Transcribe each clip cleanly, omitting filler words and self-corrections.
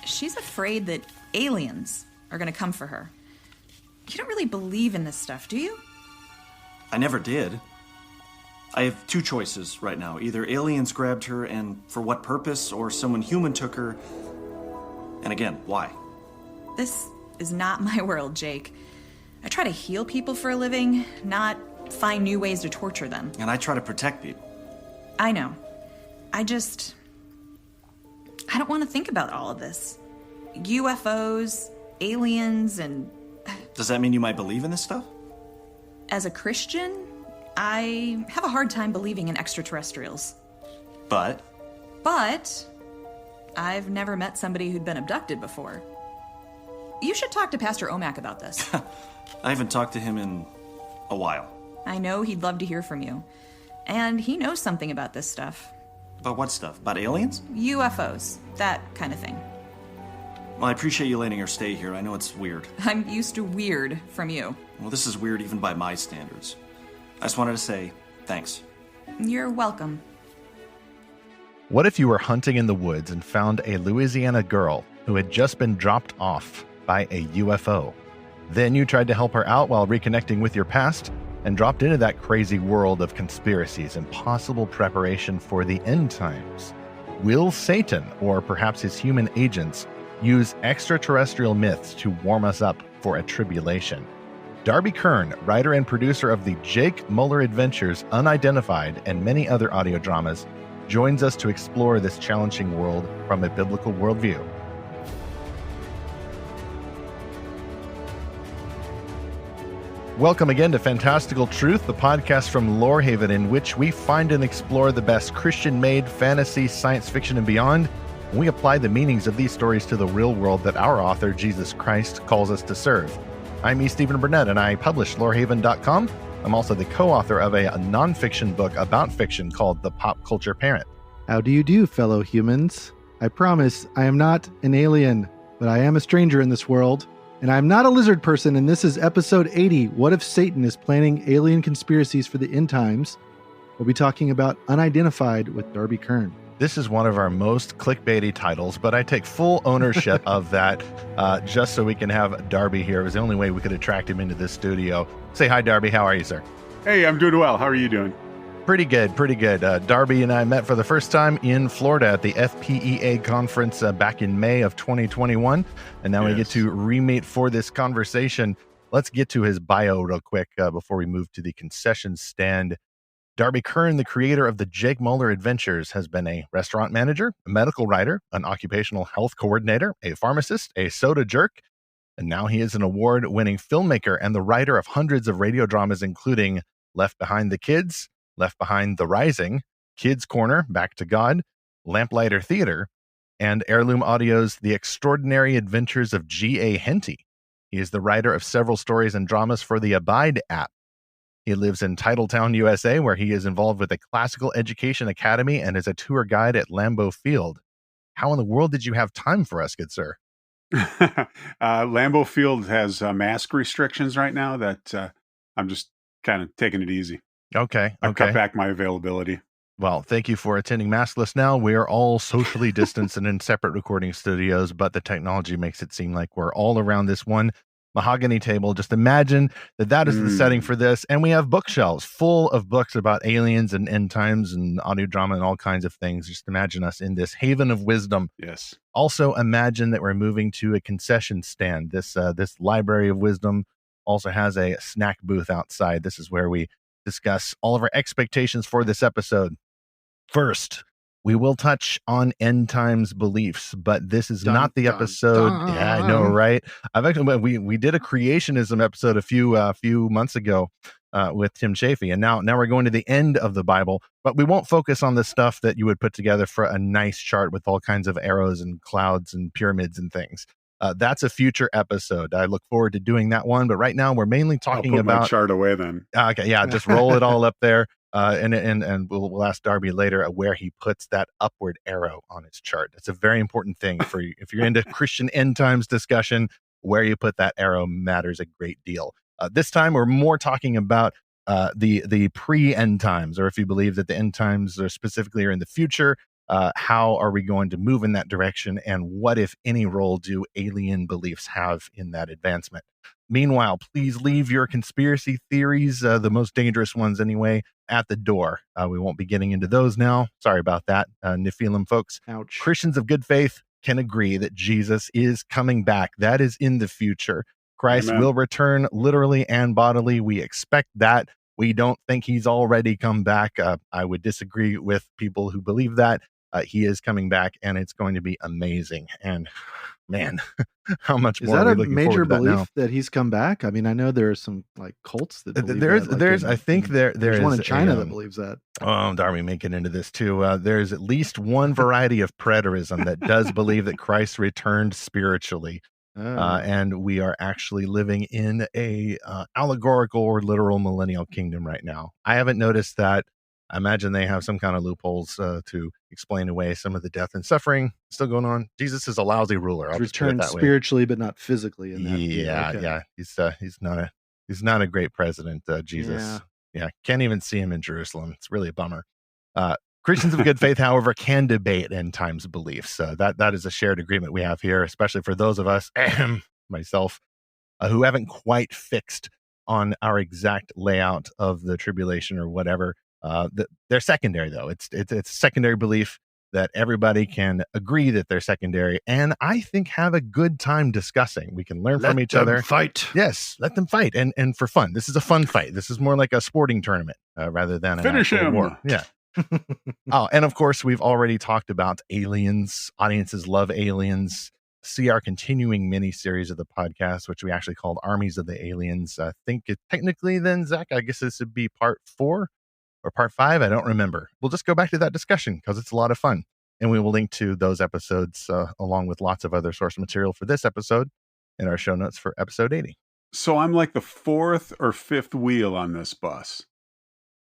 She's afraid that aliens are going to come for her. You don't really believe in this stuff, do you? I never did. I have two choices right now. Either aliens grabbed her and for what purpose, or someone human took her. And again, why? This is not my world, Jake. I try to heal people for a living, not find new ways to torture them. And I try to protect people. I know. I don't want to think about all of this. UFOs, aliens, and... Does that mean you might believe in this stuff? As a Christian, I have a hard time believing in extraterrestrials. But I've never met somebody who'd been abducted before. You should talk to Pastor Omak about this. I haven't talked to him in a while. I know he'd love to hear from you. And he knows something about this stuff. About what stuff? About aliens? UFOs, that kind of thing. Well, I appreciate you letting her stay here. I know it's weird. I'm used to weird from you. Well, this is weird even by my standards. I just wanted to say thanks. You're welcome. What if you were hunting in the woods and found a Louisiana girl who had just been dropped off by a UFO? Then you tried to help her out while reconnecting with your past and dropped into that crazy world of conspiracies and possible preparation for the end times. Will Satan, or perhaps his human agents, use extraterrestrial myths to warm us up for a tribulation? Darby Kern, writer and producer of the Jake Muller Adventures, Unidentified, and many other audio dramas, joins us to explore this challenging world from a biblical worldview. Welcome again to Fantastical Truth, the podcast from Lorehaven, in which we find and explore the best Christian-made fantasy, science fiction, and beyond. We apply the meanings of these stories to the real world that our author, Jesus Christ, calls us to serve. I'm E. Stephen Burnett, and I publish Lorehaven.com. I'm also the co-author of a nonfiction book about fiction called The Pop Culture Parent. How do you do, fellow humans? I promise I am not an alien, but I am a stranger in this world. And I'm not a lizard person, and this is episode 80. What if Satan is planning alien conspiracies for the end times? We'll be talking about Unidentified with Darby Kern. This is one of our most clickbaity titles, but I take full ownership of that just so we can have Darby here. It was the only way we could attract him into this studio. Say hi, Darby. How are you, sir? Hey, I'm doing well. How are you doing? Pretty good, pretty good. Darby and I met for the first time in Florida at the FPEA conference back in May of 2021, and now we get to re-meet for this conversation. Let's get to his bio real quick before we move to the concession stand. Darby Kern, the creator of the Jake Muller Adventures, has been a restaurant manager, a medical writer, an occupational health coordinator, a pharmacist, a soda jerk, and now he is an award-winning filmmaker and the writer of hundreds of radio dramas, including Left Behind the Kids, Left Behind the Rising, Kids Corner, Back to God, Lamplighter Theater, and Heirloom Audio's The Extraordinary Adventures of G.A. Henty. He is the writer of several stories and dramas for the Abide app. He lives in Titletown, USA, where he is involved with the Classical Education Academy and is a tour guide at Lambeau Field. How in the world did you have time for us, good sir? Lambeau Field has mask restrictions right now that I'm just kind of taking it easy. Okay. I've cut back my availability. Well, thank you for attending Maskless Now. We are all socially distanced and in separate recording studios, but the technology makes it seem like we're all around this one mahogany table. Just imagine that is the setting for this. And we have bookshelves full of books about aliens and end times and audio drama and all kinds of things. Just imagine us in this haven of wisdom. Yes. Also imagine that we're moving to a concession stand. This library of wisdom also has a snack booth outside. This is where we discuss all of our expectations for this episode. First, we will touch on end times beliefs, but this is not the episode. Yeah, I know, right? We did a creationism episode a few months ago with Tim Chafee, and now we're going to the end of the Bible, but we won't focus on the stuff that you would put together for a nice chart with all kinds of arrows and clouds and pyramids and things. That's a future episode. I look forward to doing that one, but right now we're mainly talking about my chart away then. Okay, yeah, just roll it all up there. And we'll ask Darby later where he puts that upward arrow on his chart. That's a very important thing for you. If you're into Christian end times discussion, where you put that arrow matters a great deal. This time, we're more talking about the pre-end times, or if you believe that the end times are specifically are in the future, How are we going to move in that direction? And what, if any, role do alien beliefs have in that advancement? Meanwhile, please leave your conspiracy theories, the most dangerous ones anyway, at the door. We won't be getting into those now. Sorry about that, Nephilim folks. Ouch. Christians of good faith can agree that Jesus is coming back. That is in the future. Christ Amen. will return literally and bodily. We expect that. We don't think he's already come back. I would disagree with people who believe that. He is coming back, and it's going to be amazing. And man, how much Is more that are a we looking major forward to that now? belief that he's come back? I mean, I know there are some like cults that believe There's, that, like there's, in- I think in- there there's one is in China a, that believes that. Oh, Darby may get into this too. There's at least one variety of preterism that does believe that Christ returned spiritually. And we are actually living in a allegorical or literal millennial kingdom right now. I haven't noticed that. I imagine they have some kind of loopholes to explain away some of the death and suffering still going on. Jesus is a lousy ruler. I'll He's just put it returned that way. spiritually, but not physically. In that view. Yeah, Okay. yeah. He's not a great president. Jesus. Yeah, can't even see him in Jerusalem. It's really a bummer. Christians of good faith, however, can debate end times beliefs. That is a shared agreement we have here, especially for those of us, myself, who haven't quite fixed on our exact layout of the tribulation or whatever. They're secondary, though. It's a secondary belief that everybody can agree that they're secondary, and I think have a good time discussing. We can learn from each other. Fight. Yes, let them fight, and for fun. This is a fun fight. This is more like a sporting tournament rather than an Finish actual him. war. Yeah. Oh, and of course, we've already talked about aliens. Audiences love aliens. See our continuing mini series of the podcast, which we actually called Armies of the Aliens. I think it technically then, Zach, I guess this would be part 4 or part 5. I don't remember. We'll just go back to that discussion because it's a lot of fun. And we will link to those episodes along with lots of other source material for this episode in our show notes for episode 80. So I'm like the 4th or 5th wheel on this bus.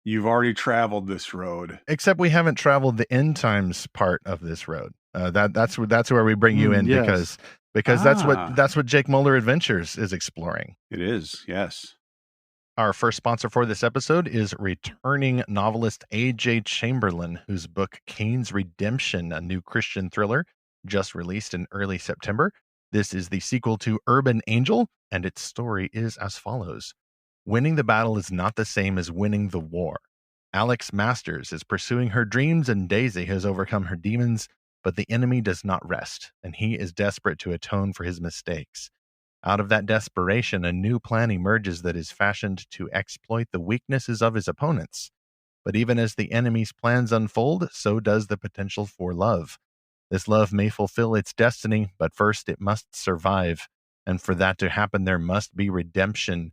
You've already traveled this road. Except we haven't traveled the end times part of this road. That's where we bring you in yes. because that's what Jake Muller Adventures is exploring. It is, yes. Our first sponsor for this episode is returning novelist A.J. Chamberlain, whose book Cain's Redemption, a new Christian thriller, just released in early September. This is the sequel to Urban Angel, and its story is as follows. Winning the battle is not the same as winning the war. Alex Masters is pursuing her dreams, and Daisy has overcome her demons, but the enemy does not rest, and he is desperate to atone for his mistakes. Out of that desperation, a new plan emerges that is fashioned to exploit the weaknesses of his opponents. But even as the enemy's plans unfold, so does the potential for love. This love may fulfill its destiny, but first it must survive. And for that to happen, there must be redemption.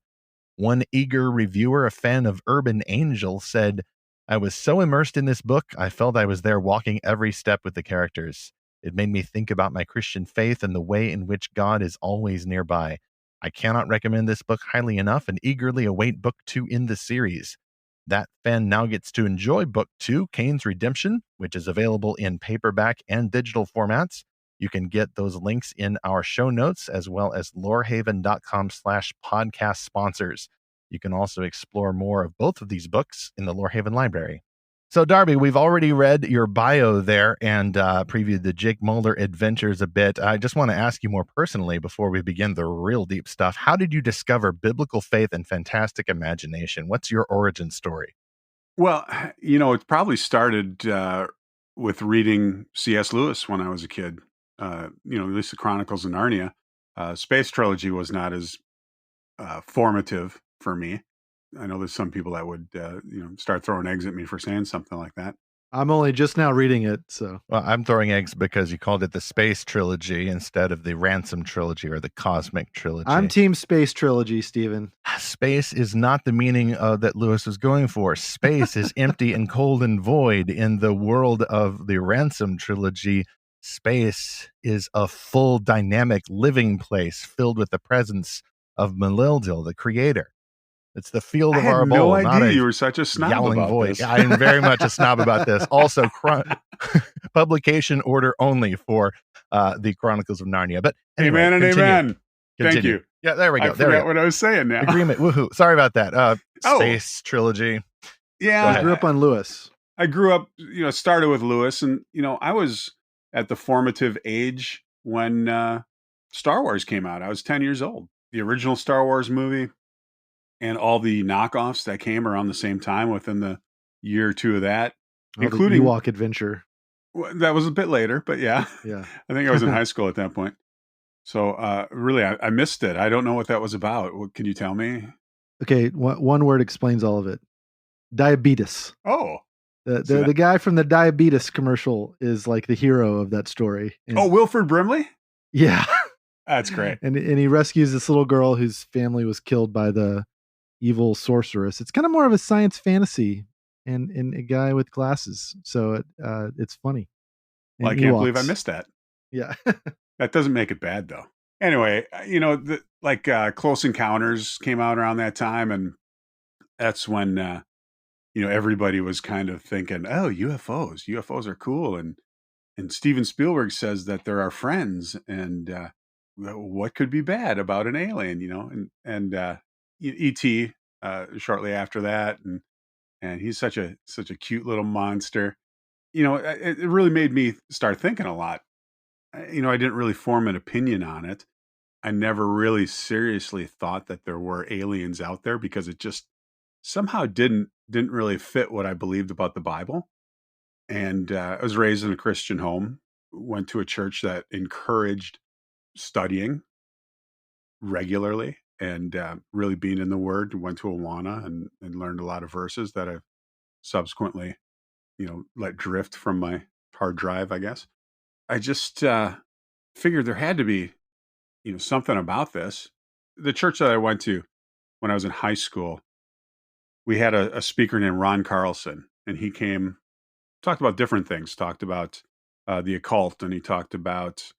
One eager reviewer, a fan of Urban Angel, said, "I was so immersed in this book, I felt I was there walking every step with the characters. It made me think about my Christian faith and the way in which God is always nearby. I cannot recommend this book highly enough and eagerly await book 2 in the series." That fan now gets to enjoy book 2, Cain's Redemption, which is available in paperback and digital formats. You can get those links in our show notes as well as lorehaven.com/podcast sponsors. You can also explore more of both of these books in the Lorehaven library. So, Darby, we've already read your bio there and previewed the Jake Muller Adventures a bit. I just want to ask you more personally before we begin the real deep stuff. How did you discover biblical faith and fantastic imagination? What's your origin story? Well, it probably started with reading C.S. Lewis when I was a kid. At least the Chronicles of Narnia. Space Trilogy was not as formative for me. I know there's some people that would, start throwing eggs at me for saying something like that. I'm only just now reading it, so. Well, I'm throwing eggs because you called it the Space Trilogy instead of the Ransom Trilogy or the Cosmic Trilogy. I'm Team Space Trilogy, Stephen. Space is not the meaning that Lewis was going for. Space is empty and cold and void. In the world of the Ransom Trilogy, space is a full, dynamic, living place filled with the presence of Melildil, the creator. It's the field of our no bowl. idea you were such a snob about void. this. I'm very much a snob about this. Also, publication order only for the Chronicles of Narnia. But anyway, amen and amen. Thank you. Yeah, there we go. I forgot what I was saying now. Agreement. Woohoo. Sorry about that. Space Trilogy. Yeah. I grew up on Lewis. I grew up, started with Lewis, and I was at the formative age when Star Wars came out. I was 10 years old. The original Star Wars movie and all the knockoffs that came around the same time within the year or two of that, including the Ewok Adventure. That was a bit later, but yeah. Yeah. I think I was in high school at that point. So really, I missed it. I don't know what that was about. Can you tell me? Okay, one word explains all of it. Diabetes. Oh. The guy from the diabetes commercial is like the hero of that story. And, Wilford Brimley? Yeah. That's great. And he rescues this little girl whose family was killed by the evil sorceress. It's kind of more of a science fantasy and a guy with glasses. So it's funny. Well, I can't believe I missed that. Yeah. That doesn't make it bad, though. Anyway, Close Encounters came out around that time, and that's when everybody was kind of thinking, oh, UFOs are cool. And Steven Spielberg says that they're our friends, and what could be bad about an alien, and E.T. Shortly after that. And he's such a cute little monster. It really made me start thinking a lot. I didn't really form an opinion on it. I never really seriously thought that there were aliens out there because it just somehow didn't really fit what I believed about the Bible. And I was raised in a Christian home, went to a church that encouraged studying regularly and really being in the Word. Went to Awana and learned a lot of verses that I've subsequently, let drift from my hard drive, I guess. I just figured there had to be, something about this. The church that I went to when I was in high school, we had a speaker named Ron Carlson, and he came, talked about different things, talked about the occult, and he talked about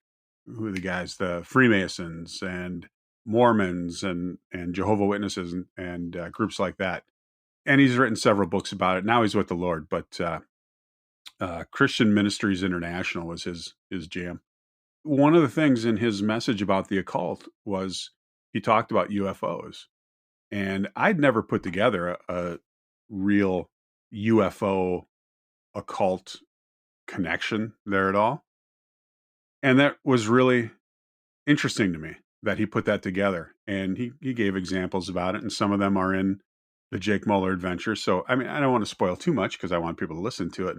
who are the guys, the Freemasons and Mormons and Jehovah Witnesses and groups like that. And he's written several books about it. Now he's with the Lord, but Christian Ministries International was his jam. One of the things in his message about the occult was he talked about UFOs. And I'd never put together a real UFO occult connection there at all. And that was really interesting to me that he put that together. And he gave examples about it, and some of them are in the Jake Muller adventure. So, I mean, I don't want to spoil too much because I want people to listen to it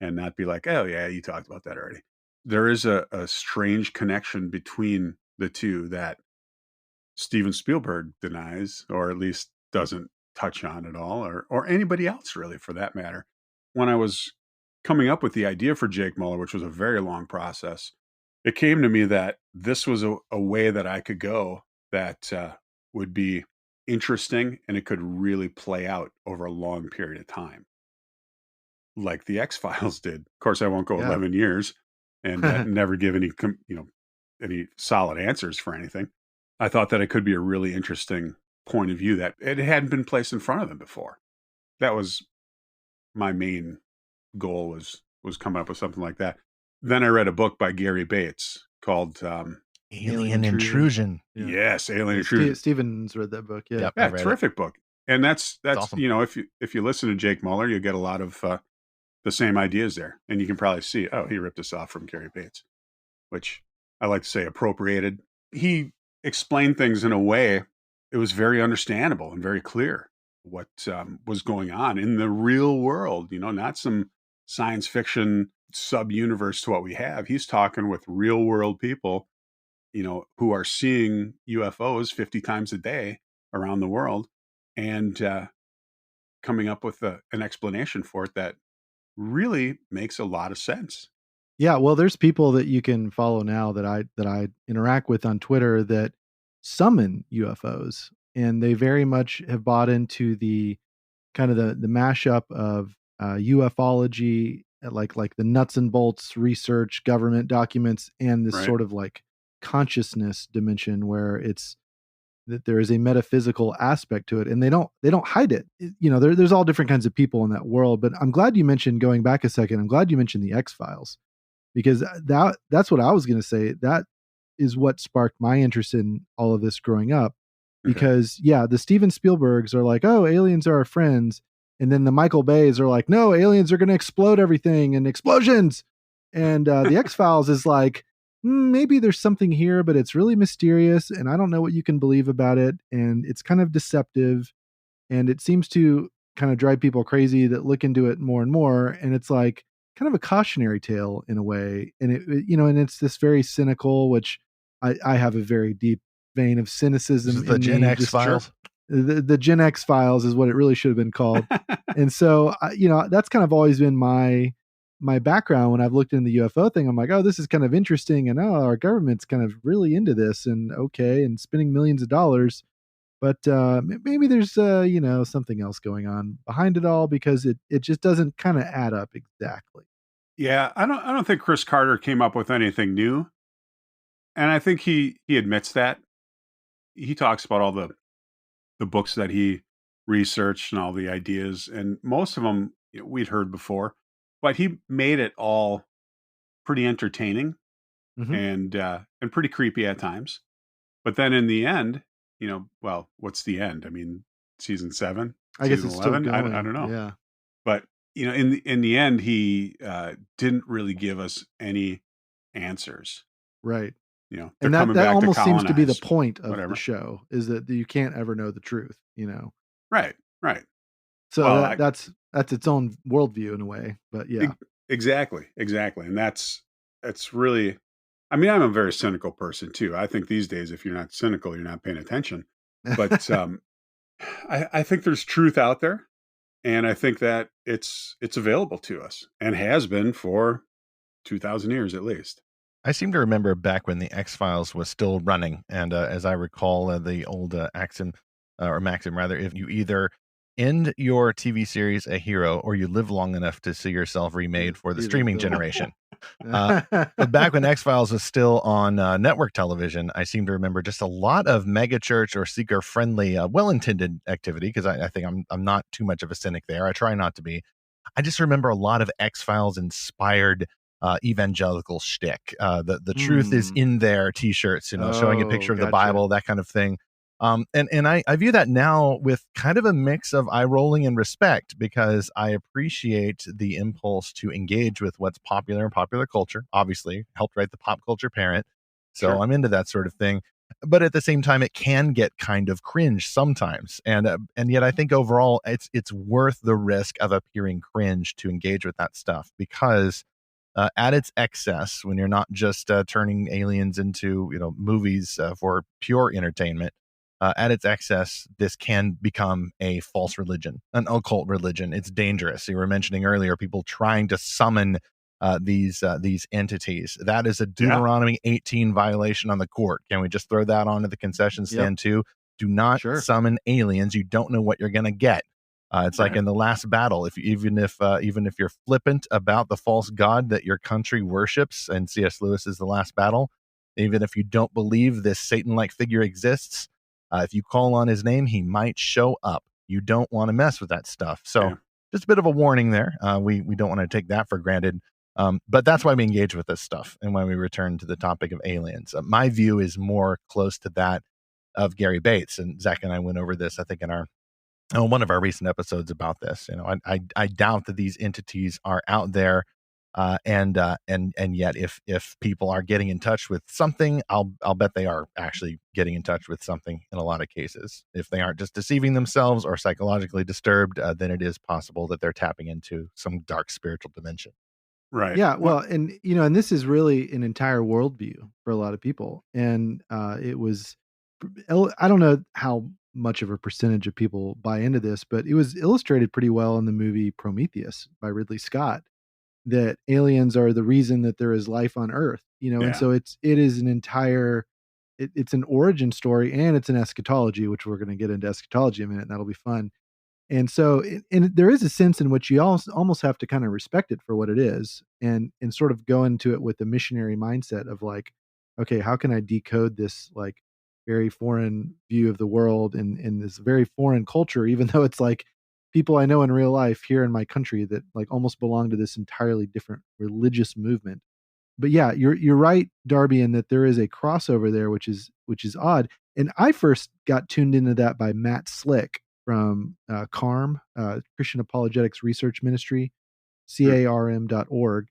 and not be like, oh, yeah, you talked about that already. There is a strange connection between the two that Steven Spielberg denies, or at least doesn't touch on at all, or anybody else really for that matter. When I was coming up with the idea for Jake Muller, which was a very long process, it came to me that this was a way that I could go that would be interesting, and it could really play out over a long period of time, like the X-Files did. Of course, I won't go 11 years and never give any solid answers for anything. I thought that it could be a really interesting point of view that it hadn't been placed in front of them before. That was my main goal, was coming up with something like that. Then I read a book by Gary Bates called Alien Intrusion. Yeah. Yes, Alien Intrusion. Steven's read that book. Yeah, yep, terrific book. And that's awesome. If you listen to Jake Muller, you get a lot of the same ideas there, and you can probably see, oh, he ripped this off from Gary Bates, which I like to say appropriated. He explained things in a way it was very understandable and very clear what was going on in the real world. Not some science fiction sub-universe to what we have. He's talking with real world people, who are seeing UFOs 50 times a day around the world, and coming up with an explanation for it that really makes a lot of sense. Yeah, well, there's people that you can follow now that I interact with on Twitter that summon UFOs, and they very much have bought into the kind of the mashup of ufology, like the nuts and bolts research, government documents, and this sort of like consciousness dimension where it's that there is a metaphysical aspect to it, and they don't hide it. There's all different kinds of people in that world. But I'm glad you mentioned, going back a second, I'm glad you mentioned the X-Files, because that's what I was going to say. That is what sparked my interest in all of this growing up. Because the Steven Spielbergs are like, oh, aliens are our friends. And then the Michael Bays are like, no, aliens are going to explode everything and explosions. And the X-Files is like, maybe there's something here, but it's really mysterious. And I don't know what you can believe about it. And it's kind of deceptive. And it seems to kind of drive people crazy that look into it more and more. And it's like kind of a cautionary tale in a way. And and it's this very cynical, which I have a very deep vein of cynicism. This is the Gen X Files. The Gen X Files is what it really should have been called. And so, that's kind of always been my background when I've looked in the UFO thing. I'm like, oh, this is kind of interesting. And our government's kind of really into this and spending millions of dollars. But maybe there's, something else going on behind it all, because it just doesn't kind of add up exactly. Yeah, I don't think Chris Carter came up with anything new. And I think he admits that. He talks about all the books that he researched and all the ideas, and most of them we'd heard before, but he made it all pretty entertaining and pretty creepy at times. But then in the end, well, what's the end? I mean, season 7, I guess it's 11? Still going. I don't know. Yeah. But in the end, he didn't really give us any answers. Right. And that almost seems to be the point of the show, is that you can't ever know the truth, Right. So that's its own worldview in a way, but yeah. Exactly. And that's really, I mean, I'm a very cynical person too. I think these days, if you're not cynical, you're not paying attention. But I think there's truth out there, and I think that it's available to us and has been for 2,000 years at least. I seem to remember back when the X-Files was still running, and as I recall, the old maxim, rather, if you either end your TV series a hero or you live long enough to see yourself remade for the streaming generation. But back when X-Files was still on network television, I seem to remember just a lot of megachurch or seeker-friendly, well-intended activity, because I think I'm not too much of a cynic there. I try not to be. I just remember a lot of X-Files inspired evangelical shtick. The truth is in there t-shirts, showing a picture of the Bible, that kind of thing. And I view that now with kind of a mix of eye rolling and respect, because I appreciate the impulse to engage with what's popular in popular culture. Obviously, helped write the Pop Culture Parent, so sure. I'm into that sort of thing. But at the same time, it can get kind of cringe sometimes, and yet I think overall it's worth the risk of appearing cringe to engage with that stuff, because at its excess, when you're not just turning aliens into movies for pure entertainment, at its excess, this can become a false religion, an occult religion. It's dangerous. You were mentioning earlier people trying to summon these entities. That is a Deuteronomy 18 violation on the court. Can we just throw that onto the concession stand too? Do not summon aliens. You don't know what you're going to get. It's like in the last battle. Even if you're flippant about the false god that your country worships, and C.S. Lewis is The Last Battle, even if you don't believe this Satan-like figure exists, if you call on his name, he might show up. You don't want to mess with that stuff. So just a bit of a warning there. We don't want to take that for granted. But that's why we engage with this stuff, and why we return to the topic of aliens. My view is more close to that of Gary Bates, and Zach and I went over this, I think, in one of our recent episodes about this. I doubt that these entities are out there, and yet if people are getting in touch with something, I'll bet they are actually getting in touch with something in a lot of cases. If they aren't just deceiving themselves or psychologically disturbed, then it is possible that they're tapping into some dark spiritual dimension. Right. Yeah. Well, and this is really an entire worldview for a lot of people, and it was, I don't know how much of a percentage of people buy into this, but it was illustrated pretty well in the movie Prometheus by Ridley Scott, that aliens are the reason that there is life on Earth, and so it is an entire, it's an origin story, and it's an eschatology, which we're going to get into eschatology in a minute, and that'll be fun. And so, and there is a sense in which you almost have to kind of respect it for what it is, and sort of go into it with a missionary mindset of like, okay, how can I decode this like very foreign view of the world and this very foreign culture, even though it's like people I know in real life here in my country that like almost belong to this entirely different religious movement. But yeah, you're right, Darby, in that there is a crossover there, which is odd. And I first got tuned into that by Matt Slick from CARM, Christian Apologetics Research Ministry, CARM.org.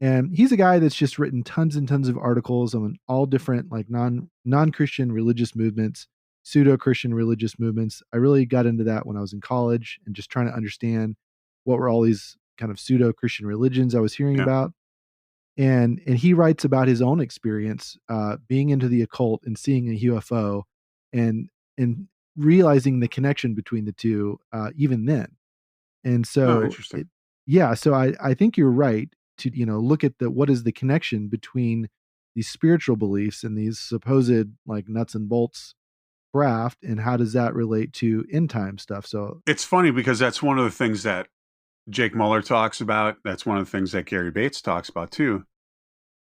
And he's a guy that's just written tons and tons of articles on all different like non-Christian religious movements, pseudo-Christian religious movements. I really got into that when I was in college and just trying to understand what were all these kind of pseudo-Christian religions I was hearing about. And he writes about his own experience being into the occult and seeing a UFO and realizing the connection between the two even then. And so interesting. So I think you're right to look at what is the connection between these spiritual beliefs and these supposed like nuts and bolts craft, and how does that relate to end time stuff. So it's funny because that's one of the things that Jake Muller talks about. That's one of the things that Gary Bates talks about too,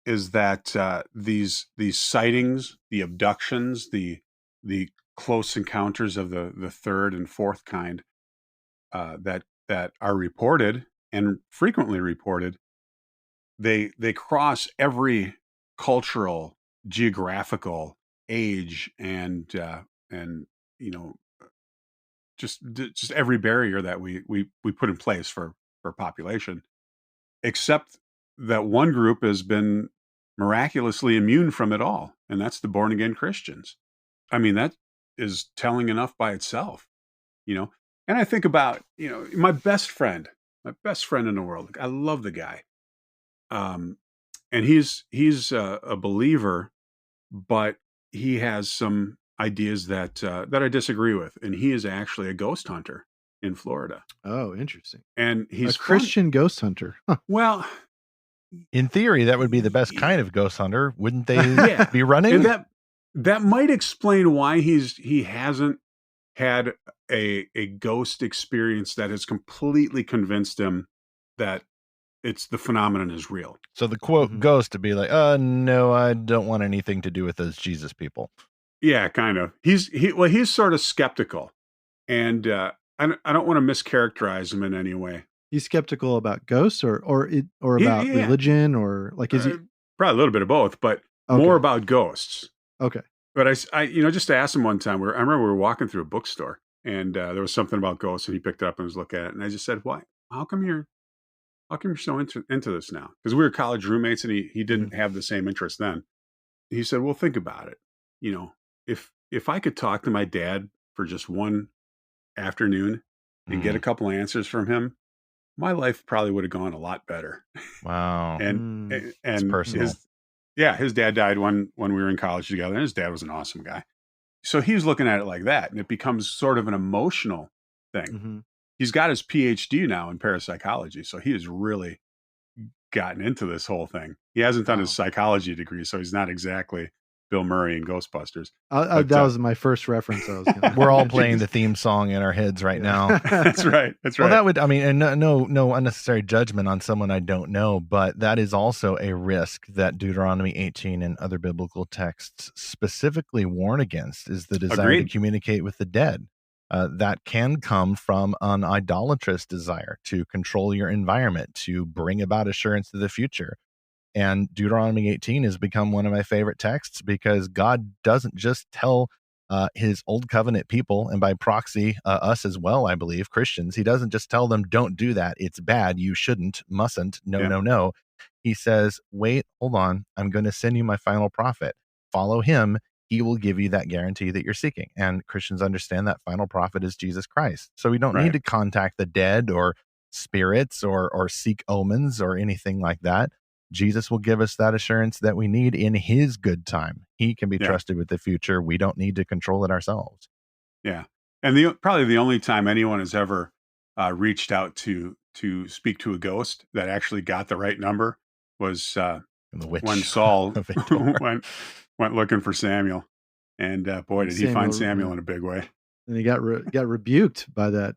is that these sightings, the abductions, the close encounters of the third and fourth kind that are reported and frequently reported, they cross every cultural, geographical, age, and just every barrier that we put in place for population, except that one group has been miraculously immune from it all, and that's the born again Christians. I mean, that is telling enough by itself, And I think about, my best friend in the world. I love the guy. And he's a believer, but he has some ideas that I disagree with, and he is actually a ghost hunter in Florida. Oh, interesting. And he's a Christian ghost hunter. Huh. Well, in theory, that would be the best kind of ghost hunter, wouldn't they? Be running? And that might explain why he hasn't had a ghost experience that has completely convinced him that the phenomenon is real. So the quote ghost to be like, no, I don't want anything to do with those Jesus people. Yeah, kind of. He's sort of skeptical, and I don't want to mischaracterize him in any way. He's skeptical about ghosts or about religion, or like, is he probably a little bit of both, but more about ghosts. Okay. But I just asked him one time I remember we were walking through a bookstore, and there was something about ghosts, and he picked it up and was looking at it, and I just said, "Why? How come you're so into this now?" Because we were college roommates, and he didn't have the same interest then. He said, "Well, think about it. If I could talk to my dad for just one afternoon and get a couple answers from him, my life probably would have gone a lot better." Wow. and it's personal. His dad died when we were in college together, and his dad was an awesome guy. So he was looking at it like that, and it becomes sort of an emotional thing. Mm-hmm. He's got his PhD now in parapsychology, so he has really gotten into this whole thing. He hasn't done his psychology degree, so he's not exactly Bill Murray in Ghostbusters. That was my first reference. We're all playing the theme song in our heads right now. That's right. Well, that would, and no unnecessary judgment on someone I don't know, but that is also a risk that Deuteronomy 18 and other biblical texts specifically warn against, is the desire to communicate with the dead. That can come from an idolatrous desire to control your environment, to bring about assurance to the future. And Deuteronomy 18 has become one of my favorite texts because God doesn't just tell his old covenant people, and by proxy, us as well, I believe, Christians, he doesn't just tell them, don't do that. It's bad. You shouldn't, mustn't. No. He says, wait, hold on. I'm going to send you my final prophet. Follow him. He will give you that guarantee that you're seeking. And Christians understand that final prophet is Jesus Christ. So we don't need to contact the dead or spirits or seek omens or anything like that. Jesus will give us that assurance that we need in his good time. He can be trusted with the future. We don't need to control it ourselves. Yeah. And probably the only time anyone has ever reached out to speak to a ghost that actually got the right number was when Saul went looking for Samuel. And boy, did he find Samuel in a big way. And he got rebuked by that,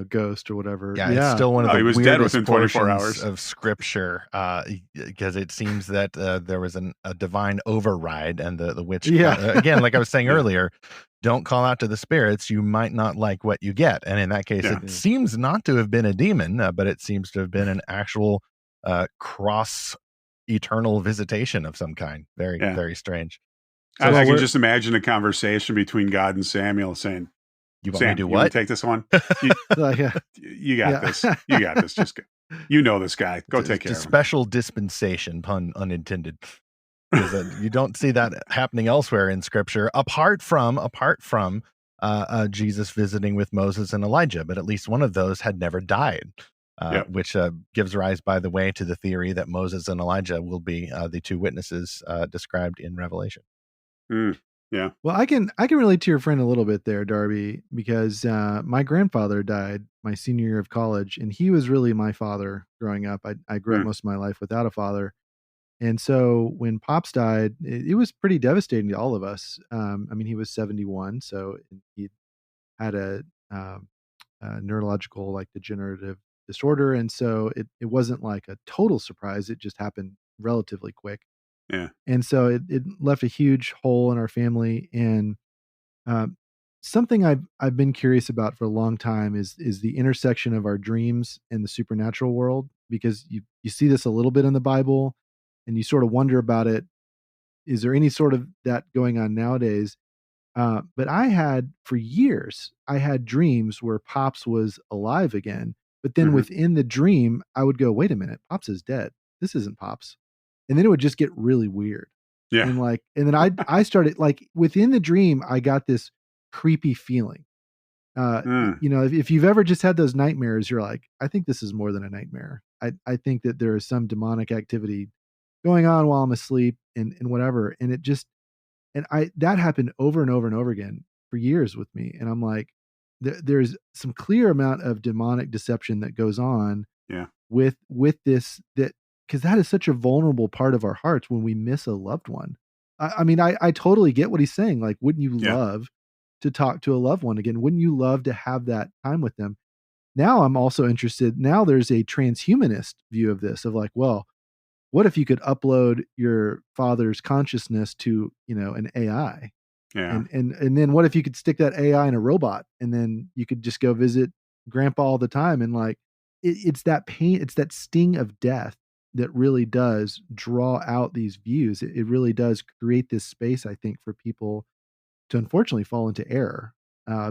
ghost or whatever. Yeah, it's still one of the he was dead within 24 hours of scripture, because it seems that there was a divine override, and the witch, again, like I was saying earlier, don't call out to the spirits. You might not like what you get. And in that case, it seems not to have been a demon, but it seems to have been an actual cross eternal visitation of some kind. Very, very strange. So I can just imagine a conversation between God and Samuel saying, You want Sam, me to do you want what? to take this one? You got this. You got this. Just you know this guy. Go take care of him. Special dispensation, pun unintended. Because you don't see that happening elsewhere in Scripture, apart from Jesus visiting with Moses and Elijah. But at least one of those had never died, which gives rise, by the way, to the theory that Moses and Elijah will be the two witnesses described in Revelation. Yeah. Well, I can relate to your friend a little bit there, Darby, because my grandfather died my senior year of college, and he was really my father growing up. I grew up most of my life without a father. And so when Pops died, it was pretty devastating to all of us. I mean, he was 71, so he had a neurological, like, degenerative disorder. And so it wasn't like a total surprise. It just happened relatively quick. Yeah. And so it left a huge hole in our family. And something I've been curious about for a long time is the intersection of our dreams and the supernatural world, because you see this a little bit in the Bible, and you sort of wonder about it. Is there any sort of that going on nowadays? But for years, I had dreams where Pops was alive again. But then within the dream, I would go, wait a minute, Pops is dead. This isn't Pops. And then it would just get really weird. Yeah. And then I started, like, within the dream, I got this creepy feeling. If you've ever just had those nightmares, you're like, I think this is more than a nightmare. I think that there is some demonic activity going on while I'm asleep and whatever. And that happened over and over and over again for years with me. And I'm like, there's some clear amount of demonic deception that goes on with this, because that is such a vulnerable part of our hearts when we miss a loved one. I mean, I totally get what he's saying. Like, wouldn't you love to talk to a loved one again? Wouldn't you love to have that time with them? Now I'm also interested. Now there's a transhumanist view of this, of like, well, what if you could upload your father's consciousness to, an AI? Yeah. And then what if you could stick that AI in a robot, and then you could just go visit grandpa all the time? And like, it's that pain, it's that sting of death that really does draw out these views. It really does create this space, I think, for people to unfortunately fall into error,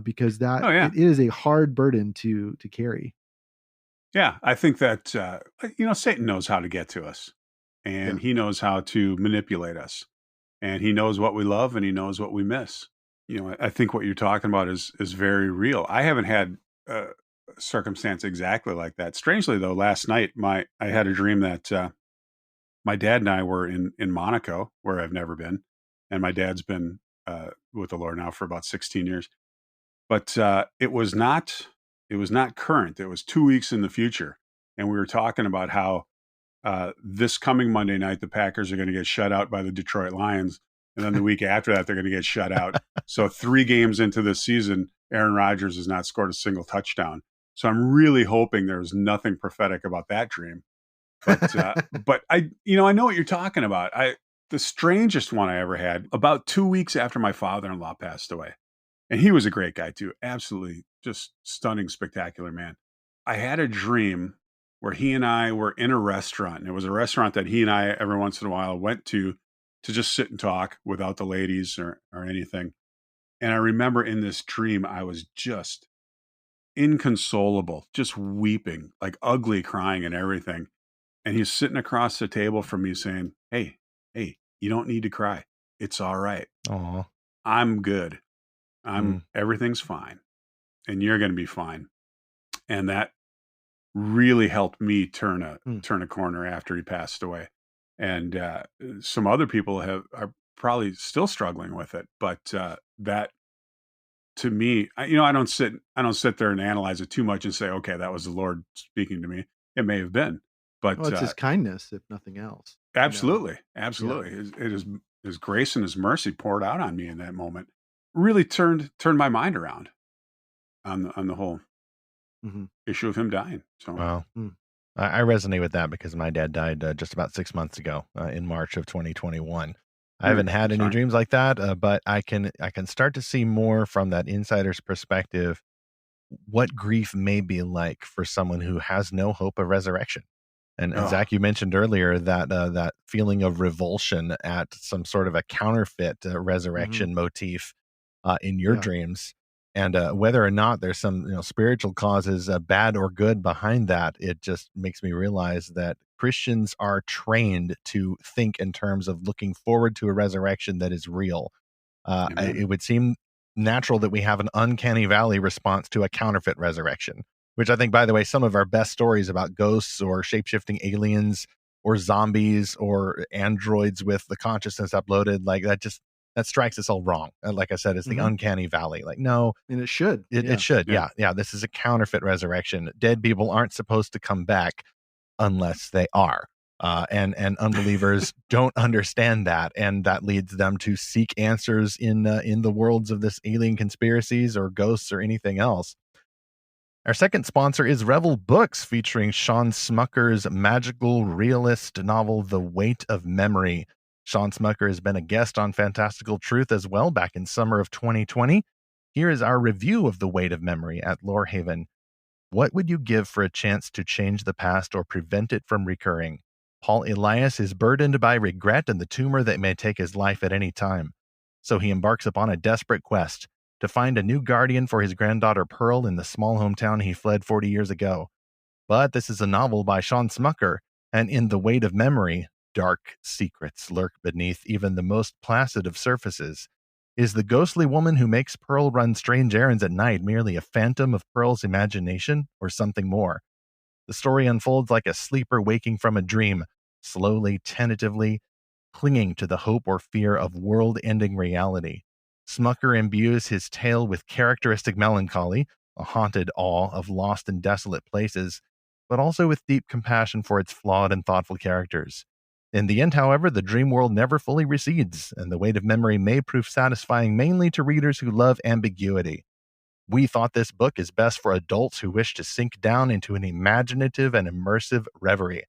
because it is a hard burden to carry. Yeah. I think that, Satan knows how to get to us, and he knows how to manipulate us, and he knows what we love and he knows what we miss. I think what you're talking about is very real. I haven't had a circumstance exactly like that. Strangely, though, last night, I had a dream that my dad and I were in Monaco, where I've never been. And my dad's been with the Lord now for about 16 years. But it was not current. It was 2 weeks in the future. And we were talking about how this coming Monday night, the Packers are going to get shut out by the Detroit Lions. And then the week after that, they're going to get shut out. So 3 games into this season, Aaron Rodgers has not scored a single touchdown. So I'm really hoping there's nothing prophetic about that dream. But I know what you're talking about. The strangest one I ever had, about 2 weeks after my father-in-law passed away. And he was a great guy too. Absolutely just stunning, spectacular man. I had a dream where he and I were in a restaurant, and it was a restaurant that he and I every once in a while went to just sit and talk without the ladies or anything. And I remember in this dream, I was just inconsolable, just weeping, like ugly crying and everything. And he's sitting across the table from me saying, hey, you don't need to cry. It's all right. Aww. I'm good. Everything's fine. And you're going to be fine. And that really helped me turn a corner after he passed away. And some other people are probably still struggling with it. But that, to me, I don't sit there and analyze it too much and say, okay, that was the Lord speaking to me. It may have been. But it's his kindness, if nothing else. Absolutely. Absolutely. Yeah. It is his grace and his mercy poured out on me in that moment. Really turned my mind around on the whole issue of him dying. So wow. I resonate with that because my dad died just about 6 months ago in March of 2021. I haven't had any dreams like that, but I can start to see more from that insider's perspective what grief may be like for someone who has no hope of resurrection. And Zach, you mentioned earlier that that feeling of revulsion at some sort of a counterfeit resurrection motif in your dreams. And whether or not there's some spiritual causes, bad or good, behind that, it just makes me realize that Christians are trained to think in terms of looking forward to a resurrection that is real. It would seem natural that we have an uncanny valley response to a counterfeit resurrection, which I think, by the way, some of our best stories about ghosts or shape-shifting aliens or zombies or androids with the consciousness uploaded, like that strikes us all wrong. Like I said, it's the uncanny valley. Like, no. And it should. It should. Yeah. This is a counterfeit resurrection. Dead people aren't supposed to come back unless they are. And unbelievers don't understand that. And that leads them to seek answers in the worlds of this alien conspiracies or ghosts or anything else. Our second sponsor is Revel Books, featuring Sean Smucker's magical realist novel, The Weight of Memory. Sean Smucker has been a guest on Fantastical Truth as well back in summer of 2020. Here is our review of The Weight of Memory at Lorehaven. What would you give for a chance to change the past or prevent it from recurring? Paul Elias is burdened by regret and the tumor that may take his life at any time. So he embarks upon a desperate quest to find a new guardian for his granddaughter Pearl in the small hometown he fled 40 years ago. But this is a novel by Sean Smucker, and in The Weight of Memory, dark secrets lurk beneath even the most placid of surfaces. Is the ghostly woman who makes Pearl run strange errands at night merely a phantom of Pearl's imagination, or something more? The story unfolds like a sleeper waking from a dream, slowly, tentatively, clinging to the hope or fear of world-ending reality. Smucker imbues his tale with characteristic melancholy, a haunted awe of lost and desolate places, but also with deep compassion for its flawed and thoughtful characters. In the end, however, the dream world never fully recedes, and The Weight of Memory may prove satisfying mainly to readers who love ambiguity. We thought this book is best for adults who wish to sink down into an imaginative and immersive reverie.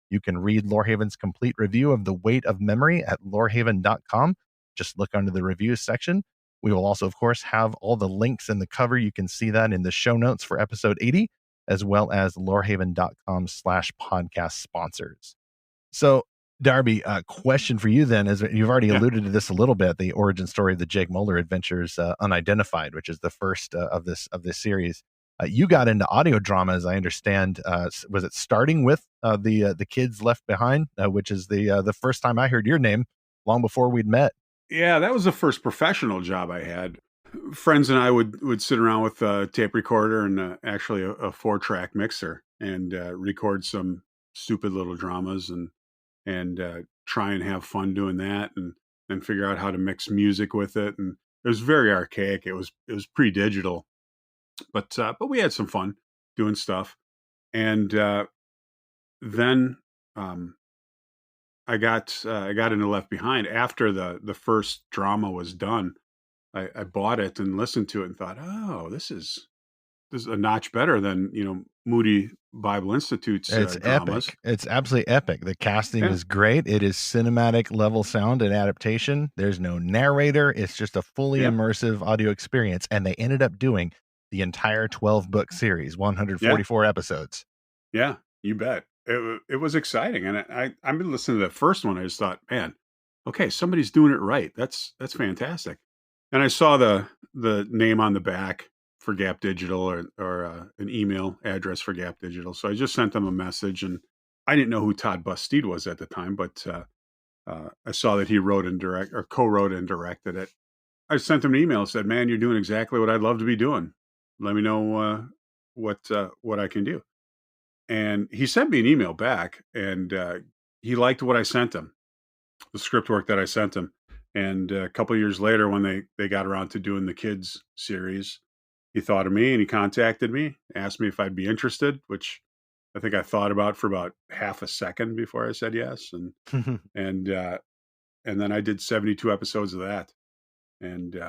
You can read Lorehaven's complete review of The Weight of Memory at lorehaven.com. Just look under the reviews section. We will also, of course, have all the links in the cover. You can see that in the show notes for episode 80, as well as lorehaven.com/podcast sponsors. So, Darby, question for you then, as you've already alluded to this a little bit, the origin story of the Jake Muller Adventures Unidentified, which is the first of this series. You got into audio drama, as I understand. Was it starting with the Kids Left Behind, which is the first time I heard your name, long before we'd met? Yeah, that was the first professional job I had. Friends and I would sit around with a tape recorder and actually a 4-track mixer and record some stupid little dramas and try and have fun doing that and figure out how to mix music with it. And it was very archaic. It was pre-digital, but we had some fun doing stuff. And then I got into Left Behind after the first drama was done. I bought it and listened to it and thought, oh, this is a notch better than Moody Bible Institute's It's dramas. epic. It's absolutely epic. The casting is great. It is cinematic level sound and adaptation. There's no narrator. It's just a fully immersive audio experience. And they ended up doing the entire 12-book series, 144 episodes. Yeah, you bet. It was exciting. And I've been listening to the first one. I just thought, man, okay, somebody's doing it right. That's fantastic. And I saw the name on the back for Gap Digital or an email address for Gap Digital. So I just sent them a message, and I didn't know who Todd Bastide was at the time, but I saw that he wrote and co-wrote and directed it. I sent him an email and said, man, you're doing exactly what I'd love to be doing. Let me know what I can do. And he sent me an email back, and he liked what I sent him, the script work that I sent him. And a couple of years later, when they got around to doing the kids series, he thought of me and he contacted me, asked me if I'd be interested, which I think I thought about for about half a second before I said yes. And and then I did 72 episodes of that. And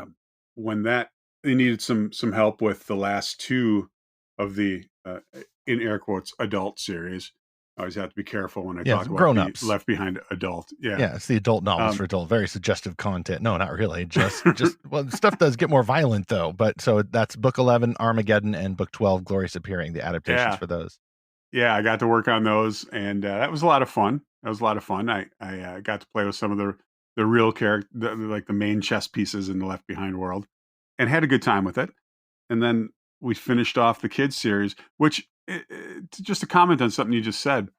when they needed some help with the last 2 of the in air quotes adult series. I always have to be careful when I talk about grown-ups. Left Behind adult. Yeah, it's the adult novels for adult. Very suggestive content. No, not really. Just well, stuff does get more violent though. But so that's book 11, Armageddon, and book 12, Glorious Appearing. The adaptations for those. Yeah, I got to work on those, and that was a lot of fun. I got to play with some of the real character, like the main chess pieces in the Left Behind world, and had a good time with it. and then we finished off the kids series, which just to comment on something you just said,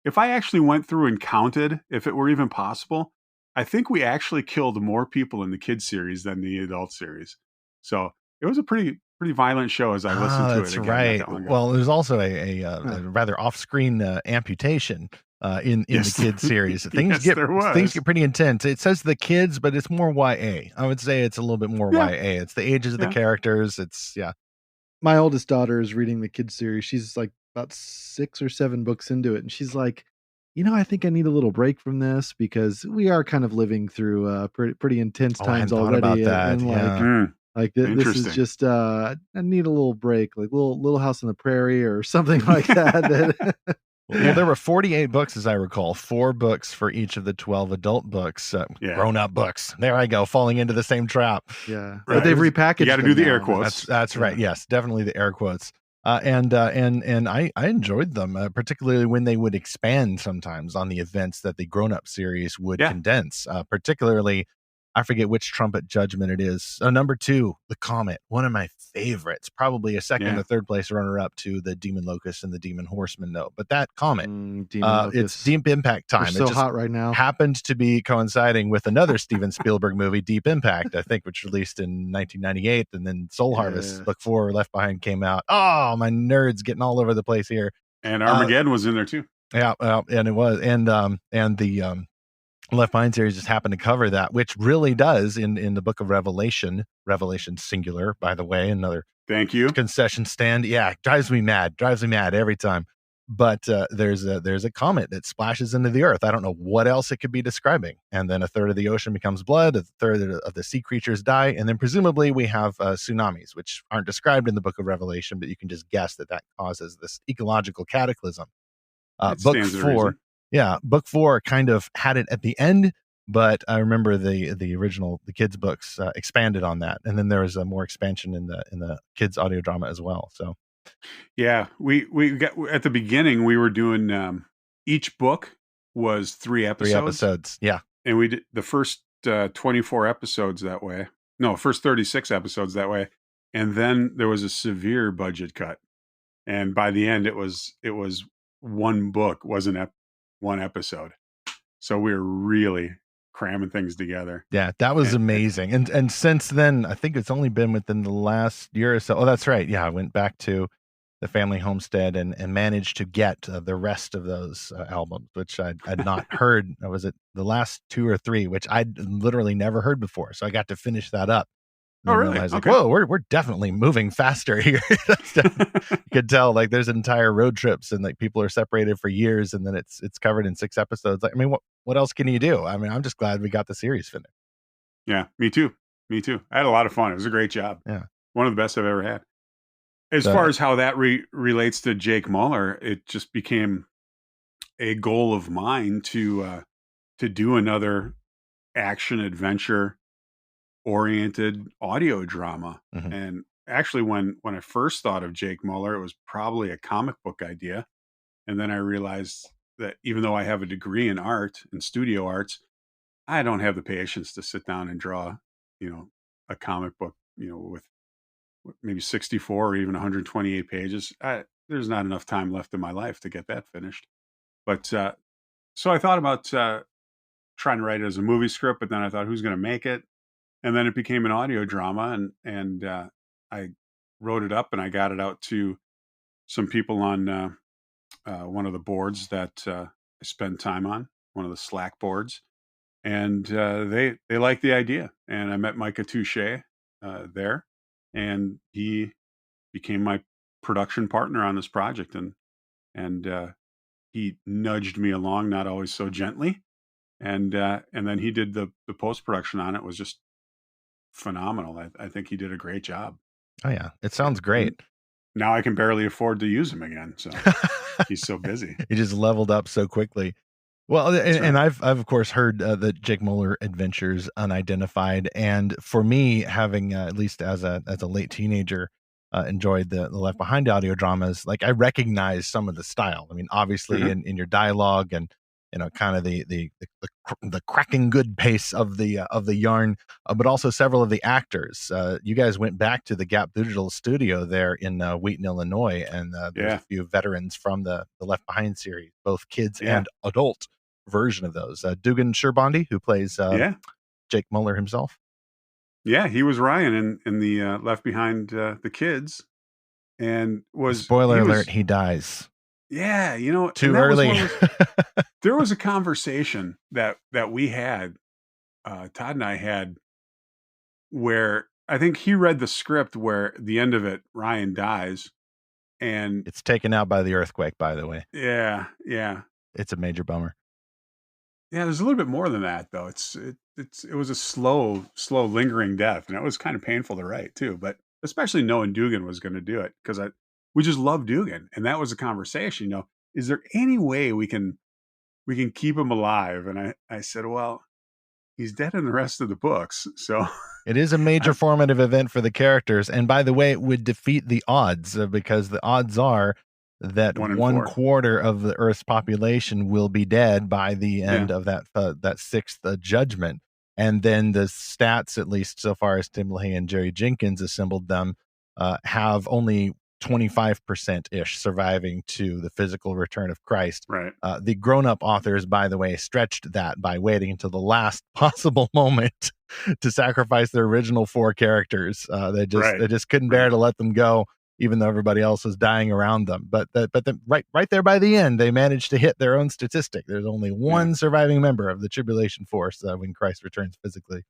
if I actually went through and counted, if it were even possible, I think we actually killed more people in the kids series than the adult series. So it was a pretty violent show as I listened to it That's again. right. Well, there's also a rather off-screen amputation in the kids series. Things get pretty intense. It says the kids, but it's more YA. I would say it's a little bit more YA. It's the ages of the characters. It's My oldest daughter is reading the kids series. She's like about 6 or 7 books into it, and she's like, I think I need a little break from this because we are kind of living through pretty intense times already. This is just I need a little break, like little House on the Prairie or something like that. Well, there were 48 books, as I recall, 4 books for each of the 12 adult books, grown-up books. There I go, falling into the same trap. Yeah, right. But they've repackaged. You got to do the air quotes. That's right. Yes, definitely the air quotes. And I enjoyed them, particularly when they would expand sometimes on the events that the grown-up series would condense. Particularly, I forget which trumpet judgment it is. Number 2, the Comet, one of my favorites, probably a second or third place runner-up to the Demon Locust and the Demon Horseman, though. But that Comet, it's Deep Impact time. It's so hot right now. Happened to be coinciding with another Steven Spielberg movie, Deep Impact, I think, which released in 1998, and then Soul Harvest, Book 4, Left Behind came out. Oh, my nerds getting all over the place here. And Armageddon was in there too. Yeah, and it was, and the Left Behind series just happened to cover that, which really does in the book of Revelation singular, by the way, another thank you concession stand. Yeah, drives me mad every time. But there's a comet that splashes into the earth. I don't know what else it could be describing. And then a third of the ocean becomes blood, a third of the sea creatures die, and then presumably we have tsunamis, which aren't described in the book of Revelation, but you can just guess that causes this ecological cataclysm. Book 4. Yeah, book 4 kind of had it at the end, but I remember the original, the kids books expanded on that, and then there was a more expansion in the kids audio drama as well. So, yeah, we got at the beginning we were doing each book was 3 episodes. 3 episodes, yeah, and we did the first 24 episodes that way. No, first 36 episodes that way, and then there was a severe budget cut, and by the end it was one book, wasn't one episode. So we were really cramming things together. Yeah, that was amazing. And since then, I think it's only been within the last year or so. Oh, that's right. Yeah, I went back to the family homestead and managed to get the rest of those albums, which I'd not heard. Was it the last 2 or 3, which I'd literally never heard before. So I got to finish that up. Oh, really? I was like, whoa, we're definitely moving faster here. You could tell, like, there's entire road trips and like people are separated for years, and then it's covered in 6 episodes. Like, I mean, what else can you do? I mean, I'm just glad we got the series finished. Yeah, me too. I had a lot of fun. It was a great job. Yeah, one of the best I've ever had. As far as how that relates to Jake Muller, it just became a goal of mine to do another action adventure oriented audio drama. Mm-hmm. And actually when I first thought of Jake Muller, it was probably a comic book idea. And then I realized that even though I have a degree in art and studio arts, I don't have the patience to sit down and draw, a comic book, with maybe 64 or even 128 pages. There's not enough time left in my life to get that finished. But so I thought about trying to write it as a movie script, but then I thought, who's going to make it? And then it became an audio drama, and I wrote it up and I got it out to some people on one of the boards that I spend time on, one of the Slack boards, and they liked the idea. And I met Micah Touche there, and he became my production partner on this project, and he nudged me along, not always so gently, and then he did the post production on it. Was just phenomenal. I think he did a great job. Oh yeah, it sounds great. Now I can barely afford to use him again, so he's so busy. He just leveled up so quickly. Well, and I've of course heard the Jake Muller Adventures Unidentified, and for me, having at least as a late teenager enjoyed the Left Behind audio dramas, like I recognize some of the style. I mean, obviously in your dialogue and kind of the cracking good pace of the yarn, but also several of the actors. You guys went back to the Gap Digital studio there in Wheaton, Illinois, and there's a few veterans from the Left Behind series, both kids and adult version of those. Dugan Sherbondi, who plays Jake Muller himself. Yeah, he was Ryan in the Left Behind the kids, and spoiler alert, he dies. Yeah, too early. There was a conversation that we had, Todd and I had, where I think he read the script where the end of it, Ryan dies, and it's taken out by the earthquake, by the way. Yeah. It's a major bummer. Yeah, there's a little bit more than that, though. It was a slow, lingering death, and it was kind of painful to write too. But especially knowing Dugan was going to do it, because we just love Dugan, and that was a conversation. Is there any way we can keep him alive? And I said, well, he's dead in the rest of the books, so it is a major formative event for the characters. And by the way, it would defeat the odds, because the odds are that 1/4 of the Earth's population will be dead by the end of that sixth judgment. And then the stats, at least so far as Tim LaHaye and Jerry Jenkins assembled them, have only 25%-ish surviving to the physical return of Christ. Right. The grown-up authors, by the way, stretched that by waiting until the last possible moment to sacrifice their original 4 characters. They just couldn't bear to let them go, even though everybody else was dying around them. But right there by the end, they managed to hit their own statistic. There's only one surviving member of the tribulation force when Christ returns physically.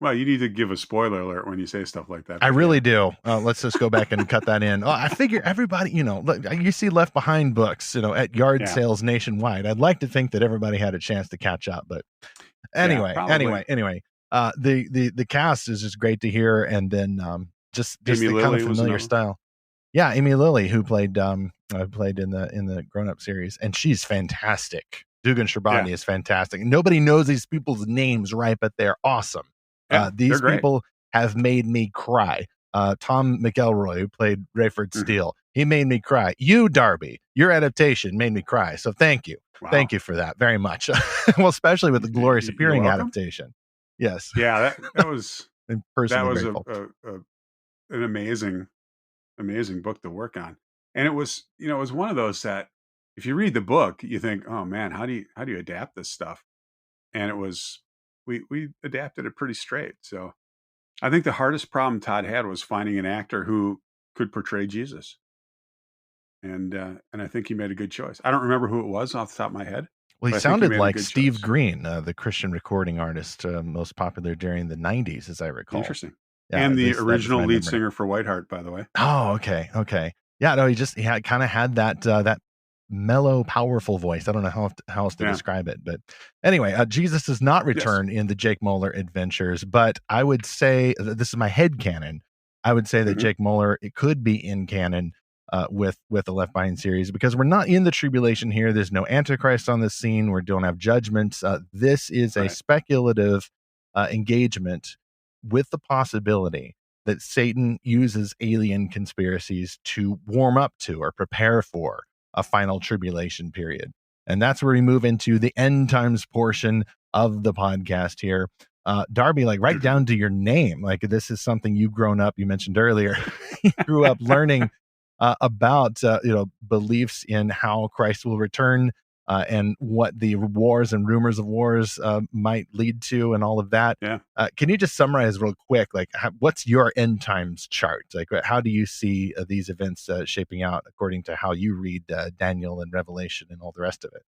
Well, you need to give a spoiler alert when you say stuff like that. I really do. Let's just go back and cut that in. I figure everybody, look, you see Left Behind books, at yard sales nationwide. I'd like to think that everybody had a chance to catch up, but anyway, the cast is just great to hear, and then just the kind of familiar style. Yeah, Amy Lilly, who played in the Grown Up series, and she's fantastic. Dugan Sherbondi is fantastic. Nobody knows these people's names, right? But they're awesome. These people have made me cry. Tom McElroy, who played Rayford Steele, he made me cry. You, Darby, your adaptation made me cry. So thank you. Wow. Thank you for that very much. Well, especially with the Glorious Appearing adaptation. Yes. Yeah, that was an amazing book to work on. And it was one of those that if you read the book, you think, oh man, how do you adapt this stuff? And it was we adapted it pretty straight. So I think the hardest problem Todd had was finding an actor who could portray Jesus. And I think he made a good choice. I don't remember who it was off the top of my head. Well, he sounded like Steve Green, the Christian recording artist, most popular during the 90s, as I recall. Interesting. Yeah, and the original lead singer for Whiteheart, by the way. Oh, okay. Yeah, no, he kind of had that mellow, powerful voice. I don't know how else to describe it, but anyway, Jesus does not return in the Jake Muller adventures, but I would say this is my head canon. I would say that Jake Muller, it could be in canon with the Left Behind series, because we're not in the tribulation here. There's no Antichrist on the scene. We don't have judgments. This is a speculative engagement with the possibility that Satan uses alien conspiracies to warm up to or prepare for a final tribulation period. And that's where we move into the end times portion of the podcast here. Darby, right down to your name, this is something you've grown up, you mentioned earlier, you grew up learning about, beliefs in how Christ will return and what the wars and rumors of wars might lead to and all of that. Yeah. Can you just summarize real quick, what's your end times chart? How do you see these events shaping out according to how you read Daniel and Revelation and all the rest of it?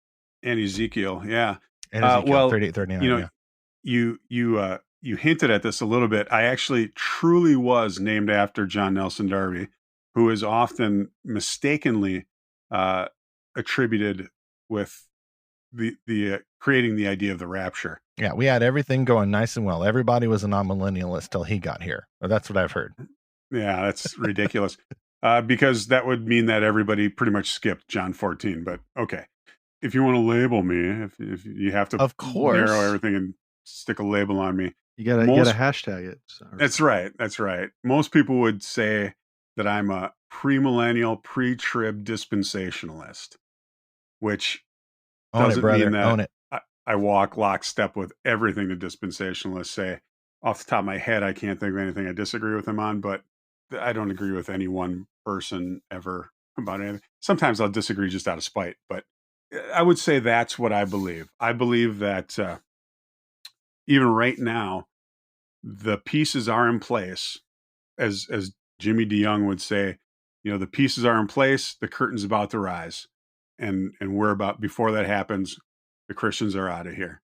And Ezekiel, yeah. And Ezekiel 38, 39, you hinted at this a little bit. I actually truly was named after John Nelson Darby, who is often mistakenly attributed with the creating the idea of the rapture. Yeah, we had everything going nice and well. Everybody was a non-millennialist till he got here. Or that's what I've heard. Yeah, that's ridiculous. Because that would mean that everybody pretty much skipped John 14. But okay, if you want to label me, if you have to, of course, narrow everything and stick a label on me, you gotta hashtag it. Sorry. That's right. Most people would say that I'm a premillennial, pre-trib dispensationalist, which Own it, brother. mean that Own it. I walk lockstep with everything the dispensationalists say. Off the top of my head, I can't think of anything I disagree with them on, but I don't agree with any one person ever about anything. Sometimes I'll disagree just out of spite, but I would say that's what I believe. I believe that even right now, the pieces are in place, as Jimmy DeYoung would say. The pieces are in place. The curtain's about to rise, and we're about, before that happens, the Christians are out of here.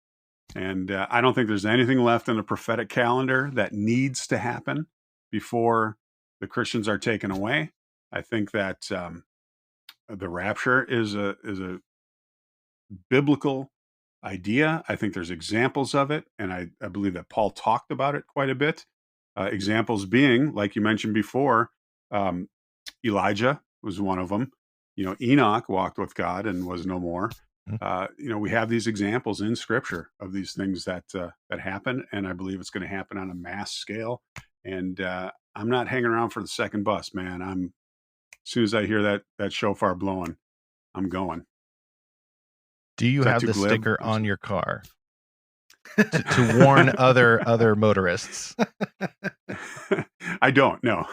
And I don't think there's anything left in the prophetic calendar that needs to happen before the Christians are taken away. I think that the rapture is a biblical idea. I think there's examples of it, and I believe that Paul talked about it quite a bit. Examples being, like you mentioned before, Elijah was one of them. Enoch walked with God and was no more. We have these examples in Scripture of these things that happen, and I believe it's going to happen on a mass scale. And I'm not hanging around for the second bus, man. As soon as I hear that shofar blowing, I'm going. Do you have the sticker on your car to warn other motorists? I don't. No.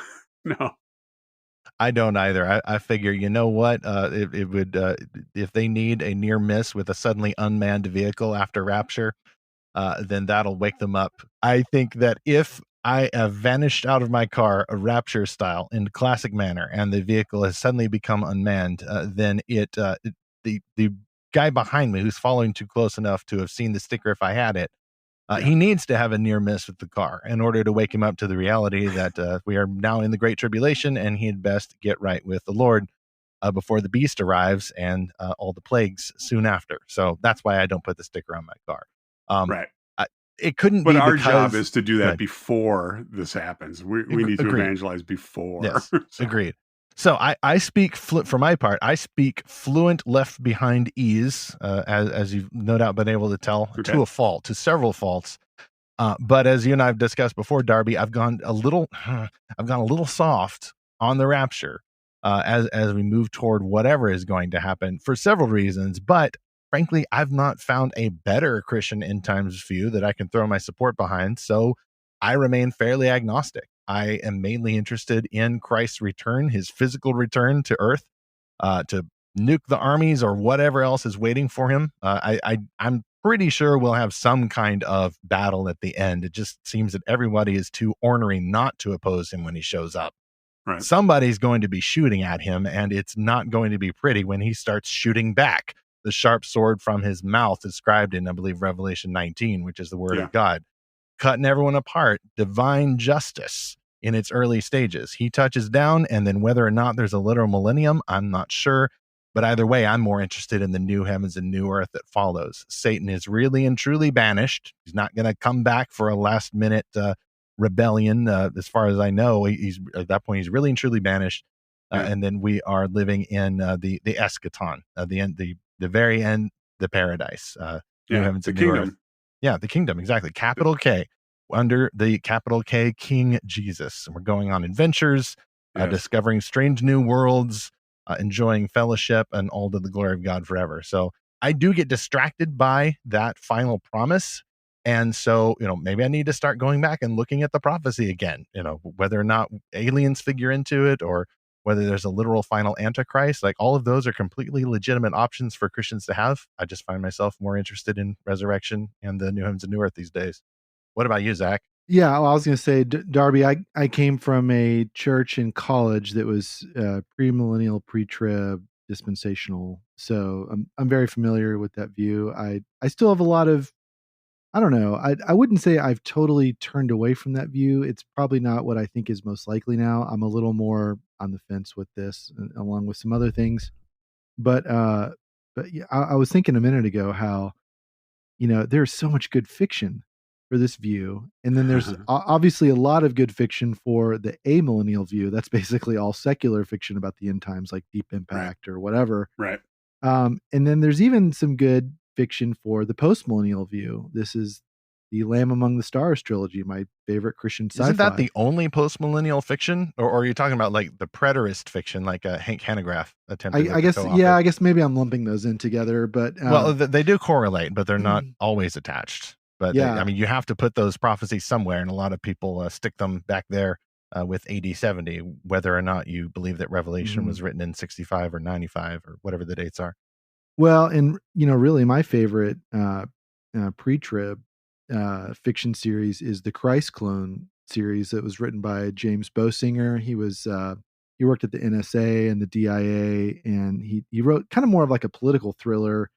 I don't either. I figure, you know what? It would, if they need a near miss with a suddenly unmanned vehicle after rapture, then that'll wake them up. I think that if I have vanished out of my car, a rapture style, in classic manner, and the vehicle has suddenly become unmanned, then the guy behind me who's following too close enough to have seen the sticker if I had it, he needs to have a near miss with the car in order to wake him up to the reality that we are now in the great tribulation, and he had best get right with the Lord before the beast arrives and all the plagues soon after. So that's why I don't put the sticker on my car. Right. It couldn't but be. But our because, job is to do that before this happens. We need to evangelize before. Yes, agreed. So I speak, for my part, I speak fluent Left Behind-ese, as you've no doubt been able to tell, to a fault, to several faults. But as you and I have discussed before, Darby, I've gone a little soft on the rapture as we move toward whatever is going to happen for several reasons. But frankly, I've not found a better Christian end times view that I can throw my support behind. So I remain fairly agnostic. I am mainly interested in Christ's return, his physical return to earth, to nuke the armies or whatever else is waiting for him. I'm pretty sure we'll have some kind of battle at the end. It just seems that everybody is too ornery not to oppose him when he shows up. Right. Somebody's going to be shooting at him, and it's not going to be pretty when he starts shooting back. The sharp sword from his mouth, described in, I believe, Revelation 19, which is the word of God, cutting everyone apart, divine justice in its early stages. He touches down, and then whether or not there's a literal millennium, I'm not sure. But either way, I'm more interested in the new heavens and new earth that follows. Satan is really and truly banished. He's not going to come back for a last-minute rebellion. As far as I know, he's at that point, he's really and truly banished. And then we are living in the eschaton, the end, the very end, the paradise, new heavens and new earth. Yeah, the kingdom, exactly. Capital K, under the capital K, King Jesus. And we're going on adventures, discovering strange new worlds, enjoying fellowship, and all to the glory of God forever. So I do get distracted by that final promise. And so, maybe I need to start going back and looking at the prophecy again, whether or not aliens figure into it or whether there's a literal final Antichrist. Like, all of those are completely legitimate options for Christians to have. I just find myself more interested in resurrection and the new heavens and new earth these days. What about you, Zach? Yeah, well, I was going to say, Darby, I came from a church in college that was premillennial, pre-trib, dispensational. So I'm very familiar with that view. I still have a lot of, I don't know, I wouldn't say I've totally turned away from that view. It's probably not what I think is most likely now. I'm a little more on the fence with this, along with some other things. But yeah, I was thinking a minute ago how, there's so much good fiction for this view. And then there's obviously a lot of good fiction for the amillennial view. That's basically all secular fiction about the end times, like Deep Impact or whatever. Right. And then there's even some good fiction for the postmillennial view. This is the Lamb Among the Stars trilogy, my favorite Christian sci-fi. Isn't that the only post-millennial fiction? Or are you talking about like the preterist fiction, like Hank Hanegraaff attempted? I guess, yeah, I guess maybe I'm lumping those in together, but well, they do correlate, but they're not always attached. But Yeah. I mean, you have to put those prophecies somewhere, and a lot of people stick them back there with AD 70, whether or not you believe that Revelation was written in 65 or 95 or whatever the dates are. Well, and really my favorite pre-trib fiction series is the Christ Clone series that was written by James Bosinger. He worked at the NSA and the DIA, and he wrote kind of more of like a political thriller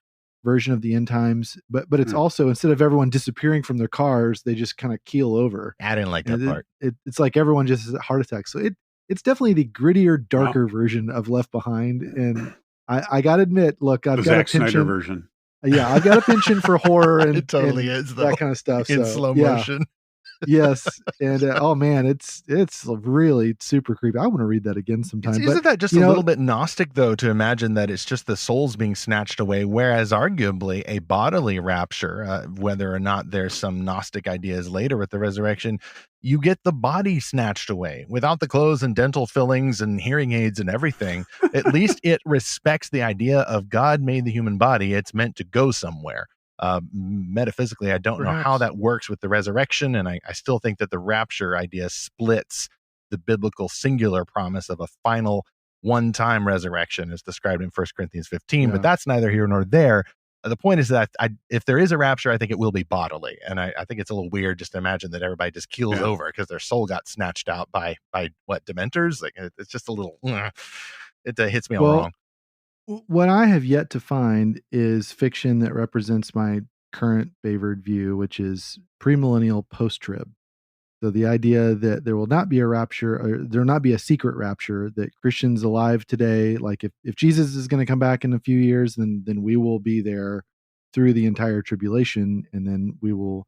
version of the end times, but it's also, instead of everyone disappearing from their cars, they just kind of keel over. I didn't like that part. It's like everyone just has a heart attack. So it's definitely the grittier, darker version of Left Behind. And I gotta admit, look, I've got a Zack Snyder penchant. version. Yeah, I've got a penchant for horror and It totally and is, though. that kind of stuff. In So, slow yeah. motion. Yes, and oh man, it's really super creepy. I want to read that again sometime. Isn't that just a little bit Gnostic, though, to imagine that it's just the souls being snatched away, whereas arguably a bodily rapture, whether or not there's some Gnostic ideas later with the resurrection, you get the body snatched away without the clothes and dental fillings and hearing aids and everything. At least it respects the idea of God made the human body. It's meant to go somewhere. Metaphysically, I don't know how that works with the resurrection, and I still think that the rapture idea splits the biblical singular promise of a final one-time resurrection as described in 1 Corinthians 15, but that's neither here nor there. The point is that if there is a rapture, I think it will be bodily, and I think it's a little weird just to imagine that everybody just keels over because their soul got snatched out by what, Dementors? Like, it's just a little, it hits me all wrong. What I have yet to find is fiction that represents my current favored view, which is premillennial post-trib. So the idea that there will not be a rapture, or there will not be a secret rapture, that Christians alive today, like if Jesus is going to come back in a few years, then we will be there through the entire tribulation, and then we will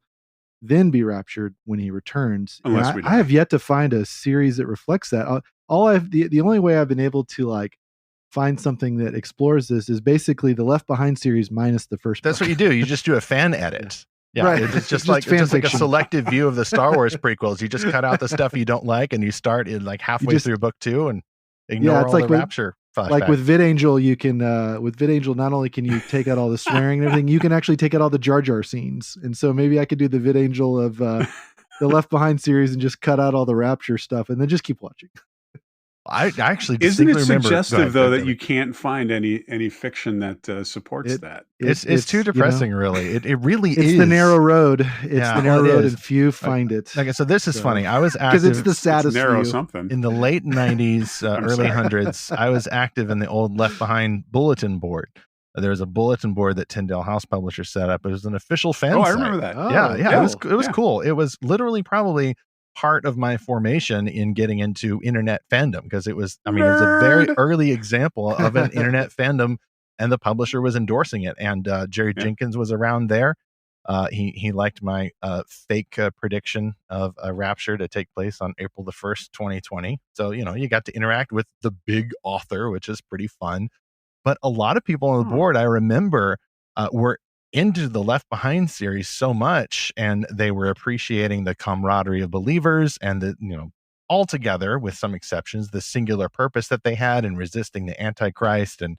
then be raptured when he returns. Unless we die. I have yet to find a series that reflects that. The only way I've been able to like find something that explores this is basically the Left Behind series minus the first. That's what you do. You just do a fan edit. Yeah, right. It's just like a selective view of the Star Wars prequels. You just cut out the stuff you don't like, and you start in like halfway through book 2 and ignore all the rapture flashbacks. Like with VidAngel, you can with VidAngel not only can you take out all the swearing and everything, you can actually take out all the Jar Jar scenes. And so maybe I could do the VidAngel of the Left Behind series and just cut out all the rapture stuff, and then just keep watching. I actually isn't it remember, suggestive though that you can't find any fiction that supports that? It's too depressing, really. It really is. It's the narrow road. It's the narrow road, and few find it. Okay, so this is funny. I was active because it's the saddest. It's narrow view. Something in the late '90s, early hundreds. I was active in the old Left Behind bulletin board. There was a bulletin board that Tyndale House Publisher set up. It was an official fan site. I remember that. Yeah. It was cool. It was literally probably part of my formation in getting into internet fandom, because it was a very early example of an internet fandom, and the publisher was endorsing it. And Jerry Jenkins was around there. He liked my fake prediction of a rapture to take place on April the 1st, 2020. So, you got to interact with the big author, which is pretty fun. But a lot of people on the board, I remember, were into the Left Behind series so much, and they were appreciating the camaraderie of believers and the, altogether, with some exceptions, the singular purpose that they had in resisting the Antichrist and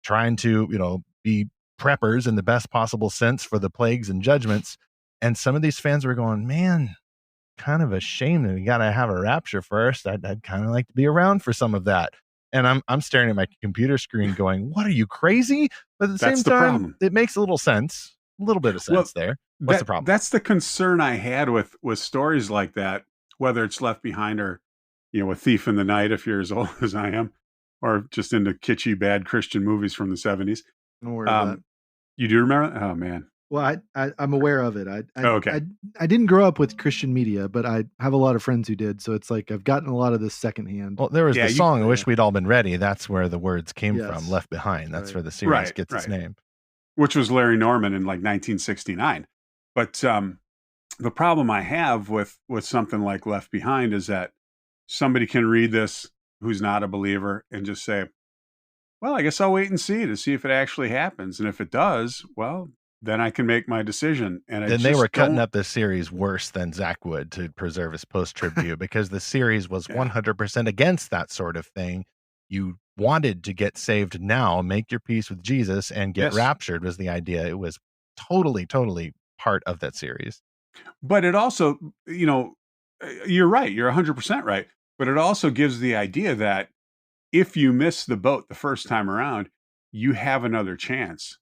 trying to, be preppers in the best possible sense for the plagues and judgments. And some of these fans were going, man, kind of a shame that we got to have a rapture first. I'd kind of like to be around for some of that. And I'm staring at my computer screen going, what, are you crazy? But at the same time, it makes a little sense, a little bit of sense there. What's the problem? That's the concern I had with stories like that, whether it's Left Behind or, A Thief in the Night, if you're as old as I am, or just into kitschy, bad Christian movies from the 70s. Don't worry about it. You do remember? Oh, man. Well, I'm aware of it. Okay. I didn't grow up with Christian media, but I have a lot of friends who did. So it's like I've gotten a lot of this secondhand. Well, there was the song, I Wish We'd All Been Ready. That's where the words came from, Left Behind. That's where the series gets its name. Which was Larry Norman in like 1969. But the problem I have with something like Left Behind is that somebody can read this who's not a believer and just say, well, I guess I'll wait and see to see if it actually happens. And if it does, well, then I can make my decision. And I Then they just were cutting don't- up the series worse than Zach would to preserve his post-trib view, because the series was 100% against that sort of thing. You wanted to get saved now, make your peace with Jesus, and get raptured was the idea. It was totally part of that series. But it also, you're right. You're 100% right. But it also gives the idea that if you miss the boat the first time around, you have another chance.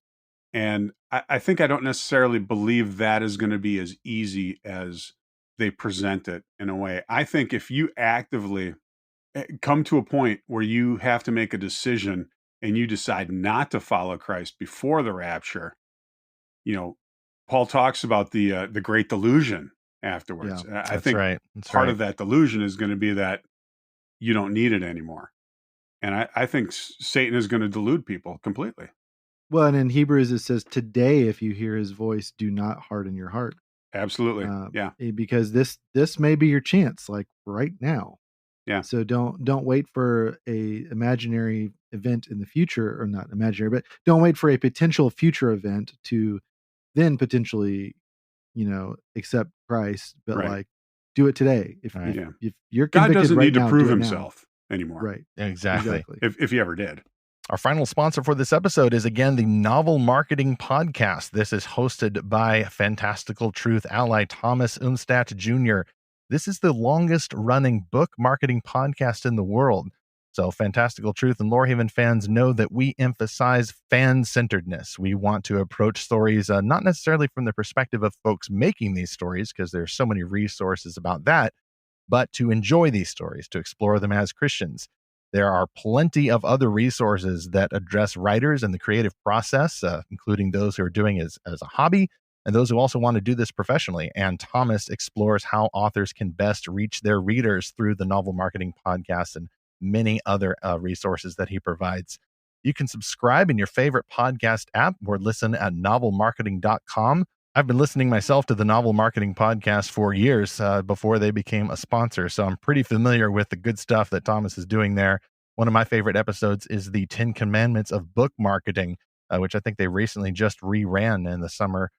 And I think I don't necessarily believe that is going to be as easy as they present it in a way. I think if you actively come to a point where you have to make a decision and you decide not to follow Christ before the rapture, Paul talks about the great delusion afterwards. Yeah, I think part of that delusion is going to be that you don't need it anymore. And I think Satan is going to delude people completely. Well, and in Hebrews it says, "Today, if you hear his voice, do not harden your heart." Absolutely. Because this may be your chance, like right now. Yeah. So don't wait for a imaginary event in the future, or not imaginary, but don't wait for a potential future event to then potentially, accept Christ. But like, do it today. If you're convicted, God doesn't right need to now, prove do it himself anymore. Right. Exactly. If he ever did. Our final sponsor for this episode is, again, the Novel Marketing Podcast. This is hosted by Fantastical Truth ally Thomas Umstadt Jr. This is the longest running book marketing podcast in the world. So Fantastical Truth and Lorehaven fans know that we emphasize fan-centeredness. We want to approach stories not necessarily from the perspective of folks making these stories, because there's so many resources about that, but to enjoy these stories, to explore them as Christians. There are plenty of other resources that address writers and the creative process, including those who are doing it as a hobby and those who also want to do this professionally. And Thomas explores how authors can best reach their readers through the Novel Marketing Podcast and many other resources that he provides. You can subscribe in your favorite podcast app or listen at novelmarketing.com. I've been listening myself to the Novel Marketing Podcast for years before they became a sponsor, so I'm pretty familiar with the good stuff that Thomas is doing there. One of my favorite episodes is the 10 Commandments of Book Marketing, which I think they recently just reran in the summer.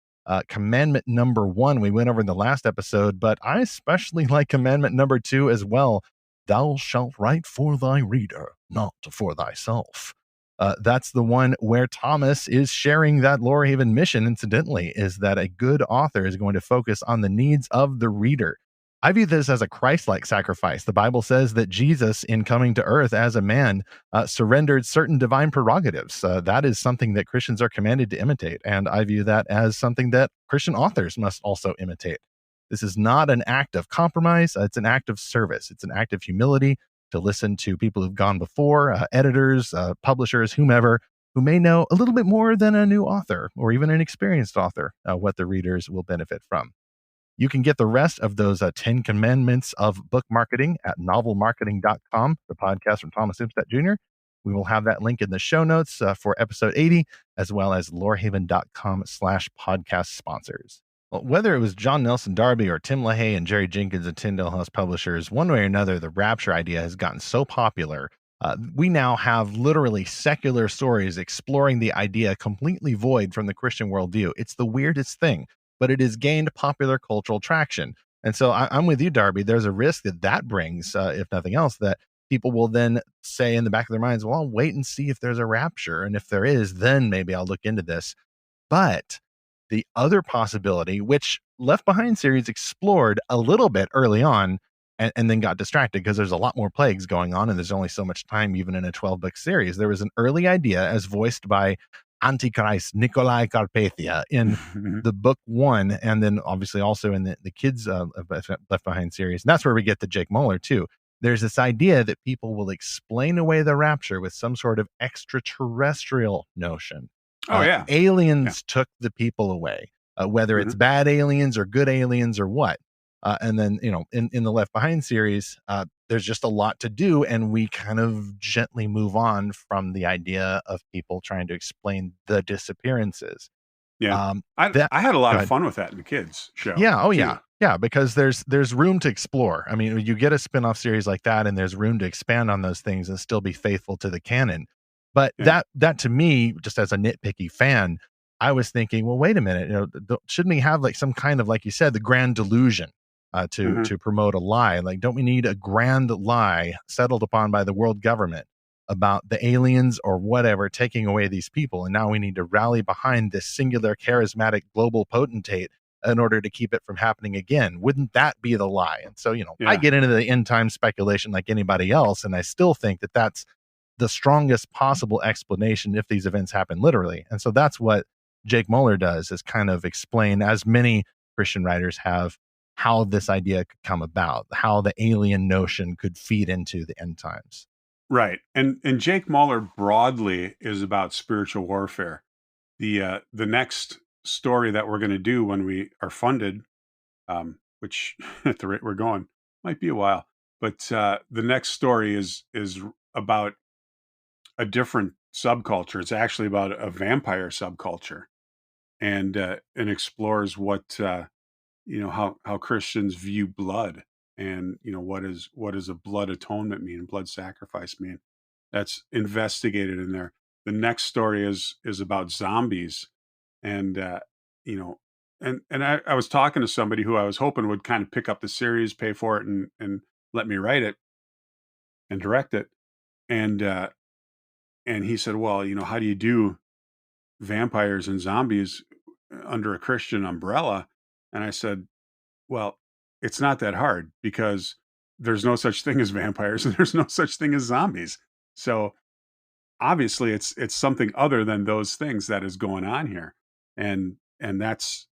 Commandment number 1 we went over in the last episode, but I especially like commandment number 2 as well. Thou shalt write for thy reader, not for thyself. That's the one where Thomas is sharing that Lorehaven mission, incidentally, is that a good author is going to focus on the needs of the reader. I view this as a Christ-like sacrifice. The Bible says that Jesus, in coming to earth as a man, surrendered certain divine prerogatives. That is something that Christians are commanded to imitate, and I view that as something that Christian authors must also imitate. This is not an act of compromise. It's an act of service. It's an act of humility to listen to people who've gone before, editors, publishers, whomever, who may know a little bit more than a new author or even an experienced author, what the readers will benefit from. You can get the rest of those 10 Commandments of Book Marketing at novelmarketing.com, the podcast from Thomas Umstadt Jr. We will have that link in the show notes for episode 80, as well as lorehaven.com/podcast sponsors. Well, whether it was John Nelson Darby or Tim LaHaye and Jerry Jenkins at Tyndale House Publishers, one way or another, the rapture idea has gotten so popular. We now have literally secular stories exploring the idea completely void from the Christian worldview. It's the weirdest thing, but it has gained popular cultural traction. And so I'm with you, Darby. There's a risk that brings, if nothing else, that people will then say in the back of their minds, well, I'll wait and see if there's a rapture. And if there is, then maybe I'll look into this. But the other possibility, which Left Behind series explored a little bit early on and then got distracted because there's a lot more plagues going on and there's only so much time even in a 12-book series. There was an early idea as voiced by Antichrist Nicolae Carpathia in the book 1, and then obviously also in the kids Left Behind series. And that's where we get to Jake Muller too. There's this idea that people will explain away the rapture with some sort of extraterrestrial notion. Aliens took the people away, whether it's bad aliens or good aliens or what. And then, in the Left Behind series, there's just a lot to do. And we kind of gently move on from the idea of people trying to explain the disappearances. Yeah. I had a lot of fun with that in the kids show. Yeah. Oh, yeah. Yeah. Because there's room to explore. I mean, you get a spinoff series like that and there's room to expand on those things and still be faithful to the canon. But that to me, just as a nitpicky fan, I was thinking, well, wait a minute, shouldn't we have like some kind of, like you said, the grand delusion to promote a lie? Like, don't we need a grand lie settled upon by the world government about the aliens or whatever taking away these people? And now we need to rally behind this singular charismatic global potentate in order to keep it from happening again. Wouldn't that be the lie? And so, I get into the end time speculation like anybody else, and I still think that that's the strongest possible explanation if these events happen literally. And so that's what Jake Muller does, is kind of explain, as many Christian writers have, how this idea could come about, how the alien notion could feed into the end times. Right. And Jake Muller broadly is about spiritual warfare. The next story that we're going to do when we are funded, which at the rate we're going might be a while, but the next story is about a different subculture. It's actually about a vampire subculture, and explores what how Christians view blood, and what is a blood atonement mean, blood sacrifice mean. That's investigated in there. The next story is about zombies, and I was talking to somebody who I was hoping would kind of pick up the series, pay for it, and let me write it and direct it, and he said, well, how do you do vampires and zombies under a Christian umbrella? And I said, well, it's not that hard, because there's no such thing as vampires and there's no such thing as zombies. So obviously it's something other than those things that is going on here. And that's,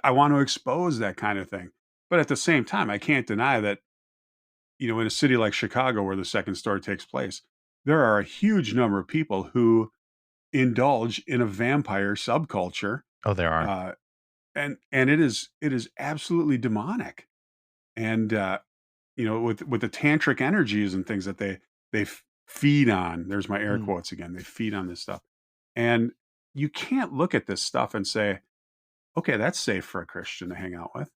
I want to expose that kind of thing. But at the same time, I can't deny that, in a city like Chicago, where the second story takes place, there are a huge number of people who indulge in a vampire subculture. Oh, there are. And it is absolutely demonic. And, with the tantric energies and things that they feed on, there's my air quotes again, they feed on this stuff. And you can't look at this stuff and say, okay, that's safe for a Christian to hang out with,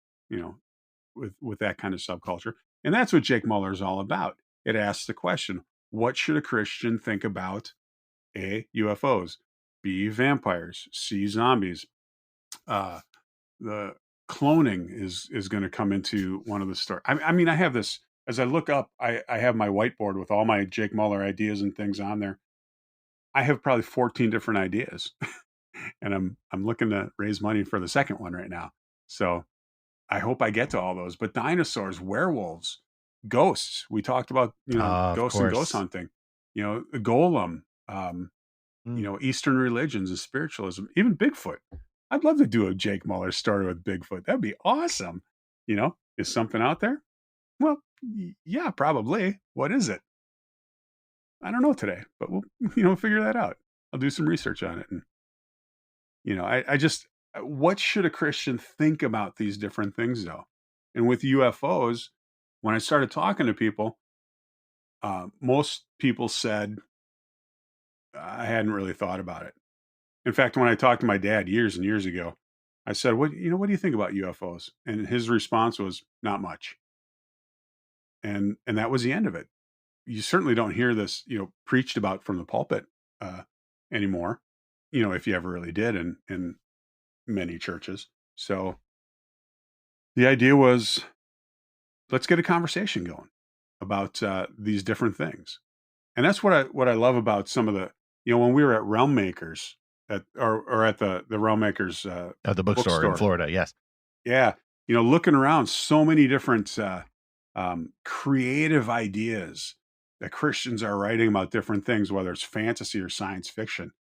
with that kind of subculture. And that's what Jake Muller is all about. It asks the question, what should a Christian think about A, UFOs, B, vampires, C, zombies? The cloning is going to come into one of the stories. I mean, I have this, as I look up, I have my whiteboard with all my Jake Muller ideas and things on there. I have probably 14 different ideas, and I'm looking to raise money for the second one right now. So I hope I get to all those. But dinosaurs, werewolves, ghosts. We talked about ghosts and ghost hunting. The golem. Eastern religions and spiritualism, even Bigfoot. I'd love to do a Jake Muller story with Bigfoot. That'd be awesome. Is something out there? Well, yeah, probably. What is it? I don't know today, but we'll figure that out. I'll do some research on it. And, I just, what should a Christian think about these different things though? And with UFOs, when I started talking to people, most people said, I hadn't really thought about it. In fact, when I talked to my dad years and years ago, I said, what do you think about UFOs? And his response was, not much. And that was the end of it. You certainly don't hear this, preached about from the pulpit anymore, if you ever really did in many churches. So the idea was, let's get a conversation going about these different things. And that's what I love about some of the, when we were at Realm Makers, at the Realm Makers the bookstore in Florida, yes. Yeah. Looking around, so many different creative ideas that Christians are writing about different things, whether it's fantasy or science fiction,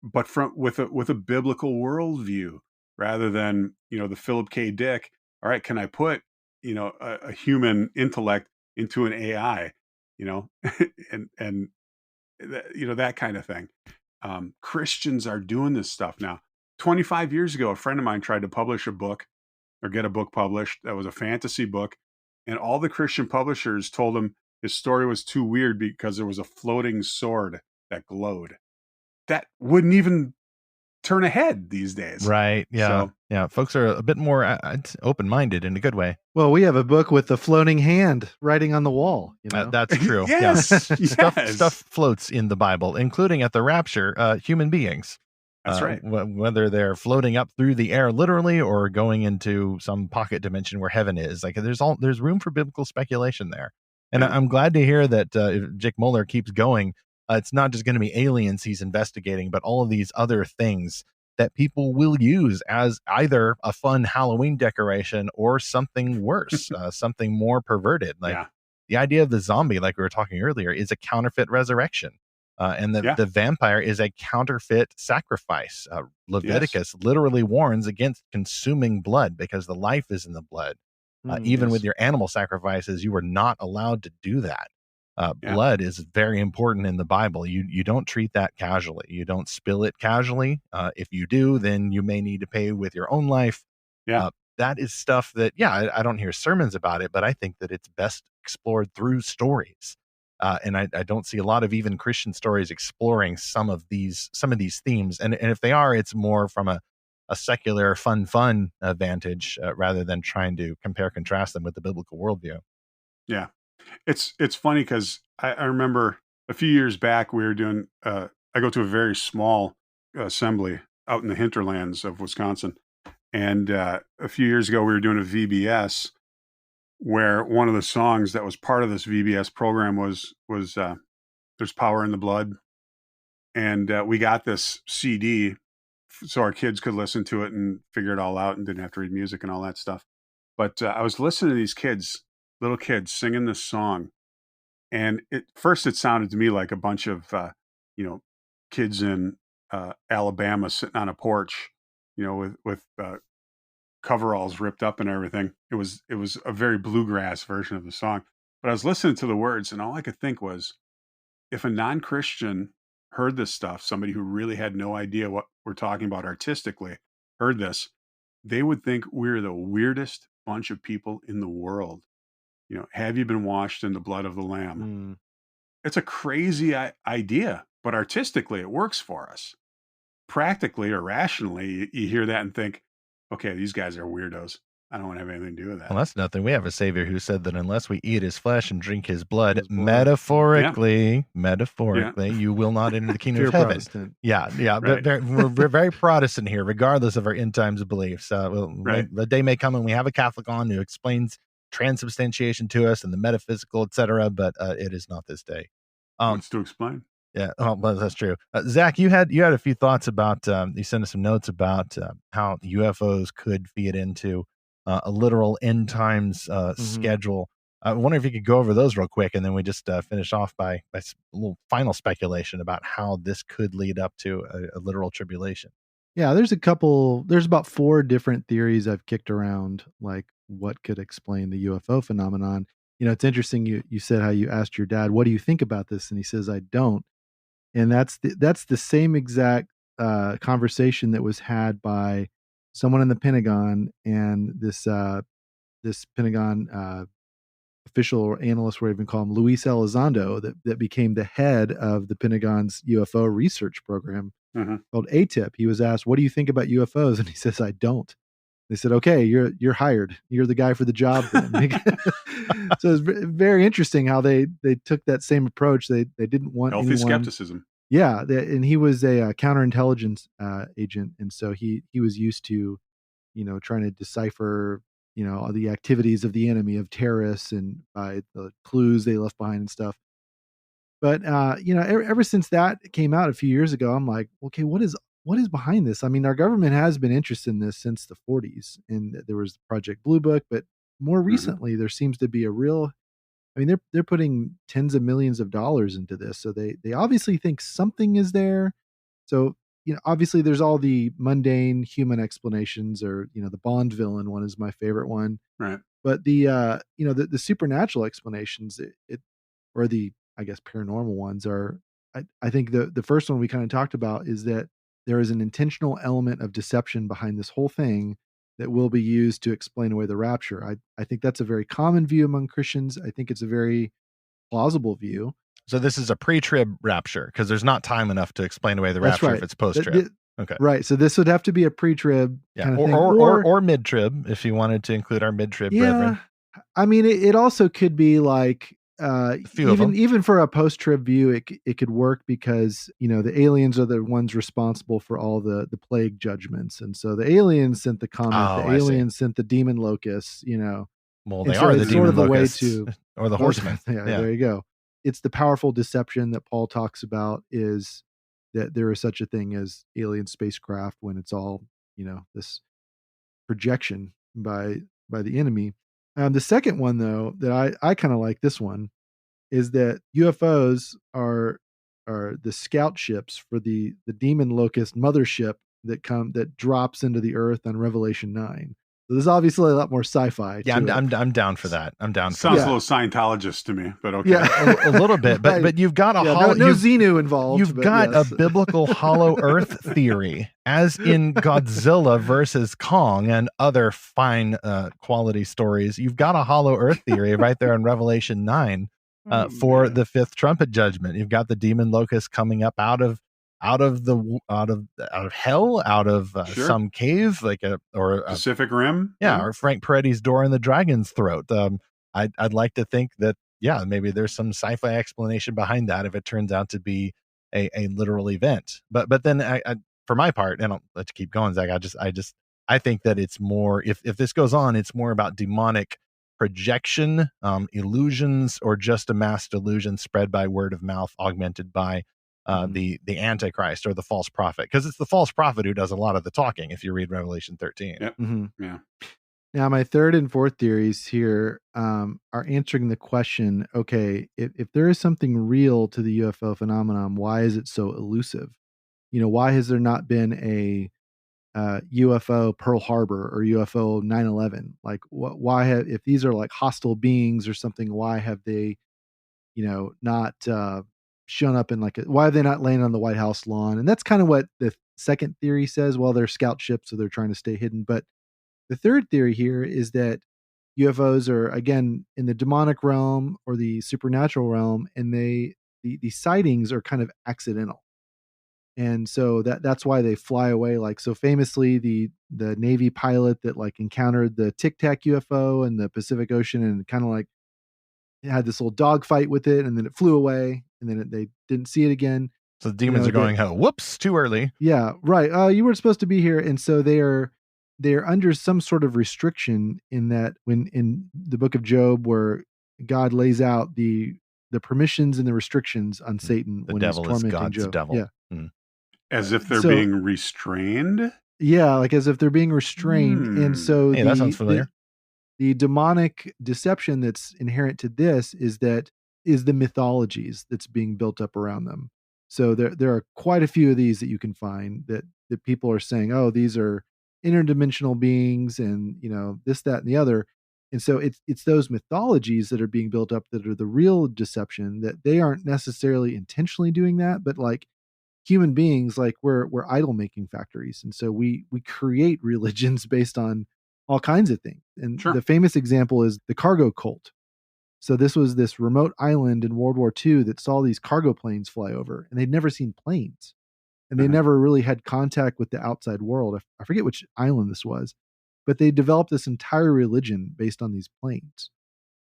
but with a biblical worldview, rather than, the Philip K. Dick, all right, can I put, a human intellect into an AI, and that kind of thing. Christians are doing this stuff now. 25 years ago, a friend of mine tried to publish a book or get a book published that was a fantasy book. And all the Christian publishers told him his story was too weird because there was a floating sword that glowed. That wouldn't even turn a head these days. Right. Yeah. Yeah. Folks are a bit more open-minded in a good way. Well, we have a book with the floating hand writing on the wall. That's true. Yes. Yeah. Stuff floats in the Bible, including at the rapture, human beings. That's right. Whether they're floating up through the air literally or going into some pocket dimension where heaven is. Like there's room for biblical speculation there. And Yeah. I'm glad to hear that if Jake Muller keeps going, it's not just going to be aliens he's investigating, but all of these other things that people will use as either a fun Halloween decoration or something worse, something more perverted. Like the idea of the zombie, like we were talking earlier, is a counterfeit resurrection. And the vampire is a counterfeit sacrifice. Leviticus literally warns against consuming blood because the life is in the blood. Even with your animal sacrifices, you were not allowed to do that. Blood is very important in the Bible. You don't treat that casually. You don't spill it casually. If you do, then you may need to pay with your own life. That is stuff that, I don't hear sermons about it, but I think that it's best explored through stories. And I don't see a lot of even Christian stories exploring some of these themes. And if they are, it's more from a secular fun vantage rather than trying to contrast them with the biblical worldview. Yeah. It's funny because I remember a few years back we were doing, I go to a very small assembly out in the hinterlands of Wisconsin. And a few years ago we were doing a VBS where one of the songs that was part of this VBS program was There's Power in the Blood. And we got this CD so our kids could listen to it and figure it all out and didn't have to read music and all that stuff. But I was listening to these little kids singing this song. And first it sounded to me like a bunch of, kids in Alabama sitting on a porch, with coveralls ripped up and everything. It was a very bluegrass version of the song. But I was listening to the words and all I could think was, if a non-Christian heard this stuff, somebody who really had no idea what we're talking about artistically heard this, they would think we're the weirdest bunch of people in the world. Have you been washed in the blood of the Lamb? It's a crazy idea, but artistically it works for us. Practically or rationally, you hear that and think, okay, these guys are weirdos. I don't want to have anything to do with that. Well, that's nothing. We have a Savior who said that unless we eat his flesh and drink his blood, metaphorically, you will not enter the kingdom of heaven. Protestant. Right. We're very Protestant here, regardless of our end times beliefs. The day may come when we have a Catholic on who explains transubstantiation to us and the metaphysical, etc. But it is not this day. What's to explain? Yeah, well, that's true. Zach, you had a few thoughts about. You sent us some notes about how UFOs could feed into a literal end times schedule. I wonder if you could go over those real quick, and then we just finish off by a little final speculation about how this could lead up to a literal tribulation. Yeah, there's about 4 different theories I've kicked around, like what could explain the UFO phenomenon. It's interesting. You said how you asked your dad, "What do you think about this?" And he says, "I don't." And that's the same exact conversation that was had by someone in the Pentagon and this Pentagon official or analyst, whatever you call him, Luis Elizondo, that became the head of the Pentagon's UFO research program called ATIP. He was asked, "What do you think about UFOs?" And he says, "I don't." They said, "Okay, you're hired. You're the guy for the job then." So it's very interesting how they took that same approach. They didn't want healthy skepticism. Yeah, and he was a counterintelligence agent, and so he was used to, trying to decipher, all the activities of the enemy, of terrorists, and by the clues they left behind and stuff. But ever since that came out a few years ago, I'm like, okay, what is behind this? I mean, our government has been interested in this since the 40s, and there was Project Blue Book, but more recently there seems to be a real. I mean, they're putting tens of millions of dollars into this, so they obviously think something is there. So obviously there's all the mundane human explanations, or the Bond villain one is my favorite one, right? But the the supernatural explanations, or the, I guess, paranormal ones are. I think the first one we kind of talked about is that there is an intentional element of deception behind this whole thing that will be used to explain away the rapture. I think that's a very common view among Christians. I think it's a very plausible view. So this is a pre-trib rapture because there's not time enough to explain away the rapture if it's post-trib. Okay. Right. So this would have to be a pre-trib kind of thing. Or mid-trib if you wanted to include our mid-trib brethren. I mean, it also could be like, few of them. even for a post-trib view, it could work because the aliens are the ones responsible for all the plague judgments, and so the aliens sent the comet, Oh, the I see. aliens sent the demon locusts. Well, And they so are the it's sort demon of a way locusts to or the horsemen. Yeah, there you go. It's the powerful deception that Paul talks about, is that there is such a thing as alien spacecraft when it's all this projection by the enemy. The second one, though, that I kind of like, this one, is that UFOs are the scout ships for the demon locust mothership that drops into the earth on Revelation 9. So there's obviously a lot more sci-fi. Yeah, to I'm down for that. I'm down for Sounds that. a little Scientologist to me, but okay. Yeah, a little bit, but Right. but you've got a no Xenu involved. You've but got yes. a biblical hollow earth theory, as in Godzilla versus Kong and other fine quality stories. You've got a hollow earth theory right there in Revelation 9 for the fifth trumpet judgment. You've got the demon locust coming up out of hell, out of Sure. some cave, like Pacific Rim. yeah, or Frank Peretti's door in the dragon's throat. I'd like to think that, yeah, maybe there's some sci-fi explanation behind that if it turns out to be a literal event. But then I for my part, and I'll let you keep going, Zach, I think that it's more, if this goes on, it's more about demonic projection, illusions, or just a mass delusion spread by word of mouth, augmented by the Antichrist or the false prophet, because it's the false prophet who does a lot of the talking if you read Revelation 13. Yep. Yeah. Now, my third and fourth theories here are answering the question, okay, if there is something real to the UFO phenomenon, why is it so elusive? Why has there not been a UFO Pearl Harbor or UFO 9/11? Like, why if these are like hostile beings or something, why have they, not shown up in why have they not landed on the White House lawn? And that's kind of what the second theory says. Well, they're scout ships, so they're trying to stay hidden. But the third theory here is that UFOs are, again, in the demonic realm or the supernatural realm, and the sightings are kind of accidental. And so that's why they fly away. Like, so famously, the Navy pilot that encountered the Tic Tac UFO in the Pacific Ocean and kind of had this little dogfight with it, and then it flew away, and then they didn't see it again. So the demons are going, oh, whoops, too early. Yeah, right. You weren't supposed to be here. And so they're under some sort of restriction, in that when in the book of Job, where God lays out the permissions and the restrictions on Satan The when devil he's tormenting is God's Job. devil. Yeah. As if they're being restrained? Yeah, as if they're being restrained. And so hey, that sounds familiar. The demonic deception that's inherent to this is the mythologies that's being built up around them. So there are quite a few of these that you can find that people are saying, oh, these are interdimensional beings, and this, that, and the other. And so it's those mythologies that are being built up that are the real deception, that they aren't necessarily intentionally doing that, but human beings, we're idol making factories. And so we create religions based on all kinds of things. And Sure. The famous example is the cargo cult. So this was this remote island in World War II that saw these cargo planes fly over, and they'd never seen planes. And they never really had contact with the outside world. I forget which island this was, but they developed this entire religion based on these planes.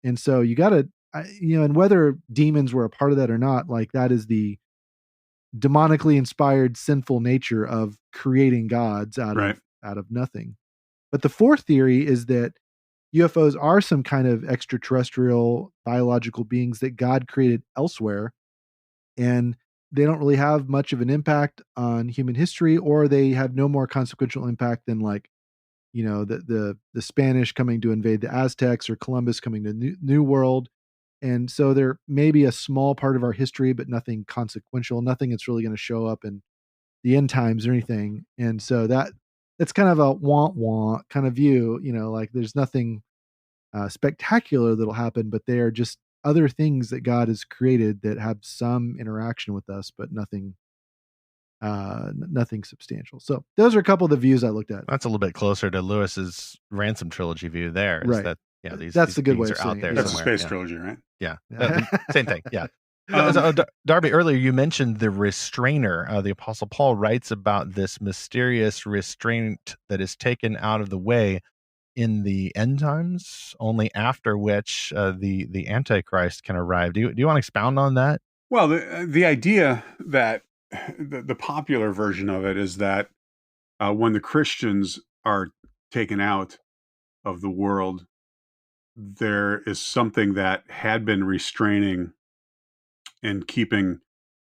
And so you got to, and whether demons were a part of that or not, that is the demonically inspired sinful nature of creating gods out of nothing. But the fourth theory is that UFOs are some kind of extraterrestrial biological beings that God created elsewhere, and they don't really have much of an impact on human history, or they have no more consequential impact than the Spanish coming to invade the Aztecs, or Columbus coming to New World. And so they're maybe a small part of our history, but nothing consequential, nothing that's really going to show up in the end times or anything. And so that's kind of a wah-wah kind of view, there's nothing spectacular that'll happen, but they are just other things that God has created that have some interaction with us, but nothing substantial. So those are a couple of the views I looked at. That's a little bit closer to Lewis's Ransom trilogy view there. Right. That, yeah, that's a good way of saying out there. That's somewhere. a space trilogy, right? Yeah. Same thing. Yeah. Darby, earlier you mentioned the restrainer. The Apostle Paul writes about this mysterious restraint that is taken out of the way in the end times, only after which the Antichrist can arrive. Do you want to expound on that? Well, the idea that the popular version of it is that when the Christians are taken out of the world, there is something that had been restraining and keeping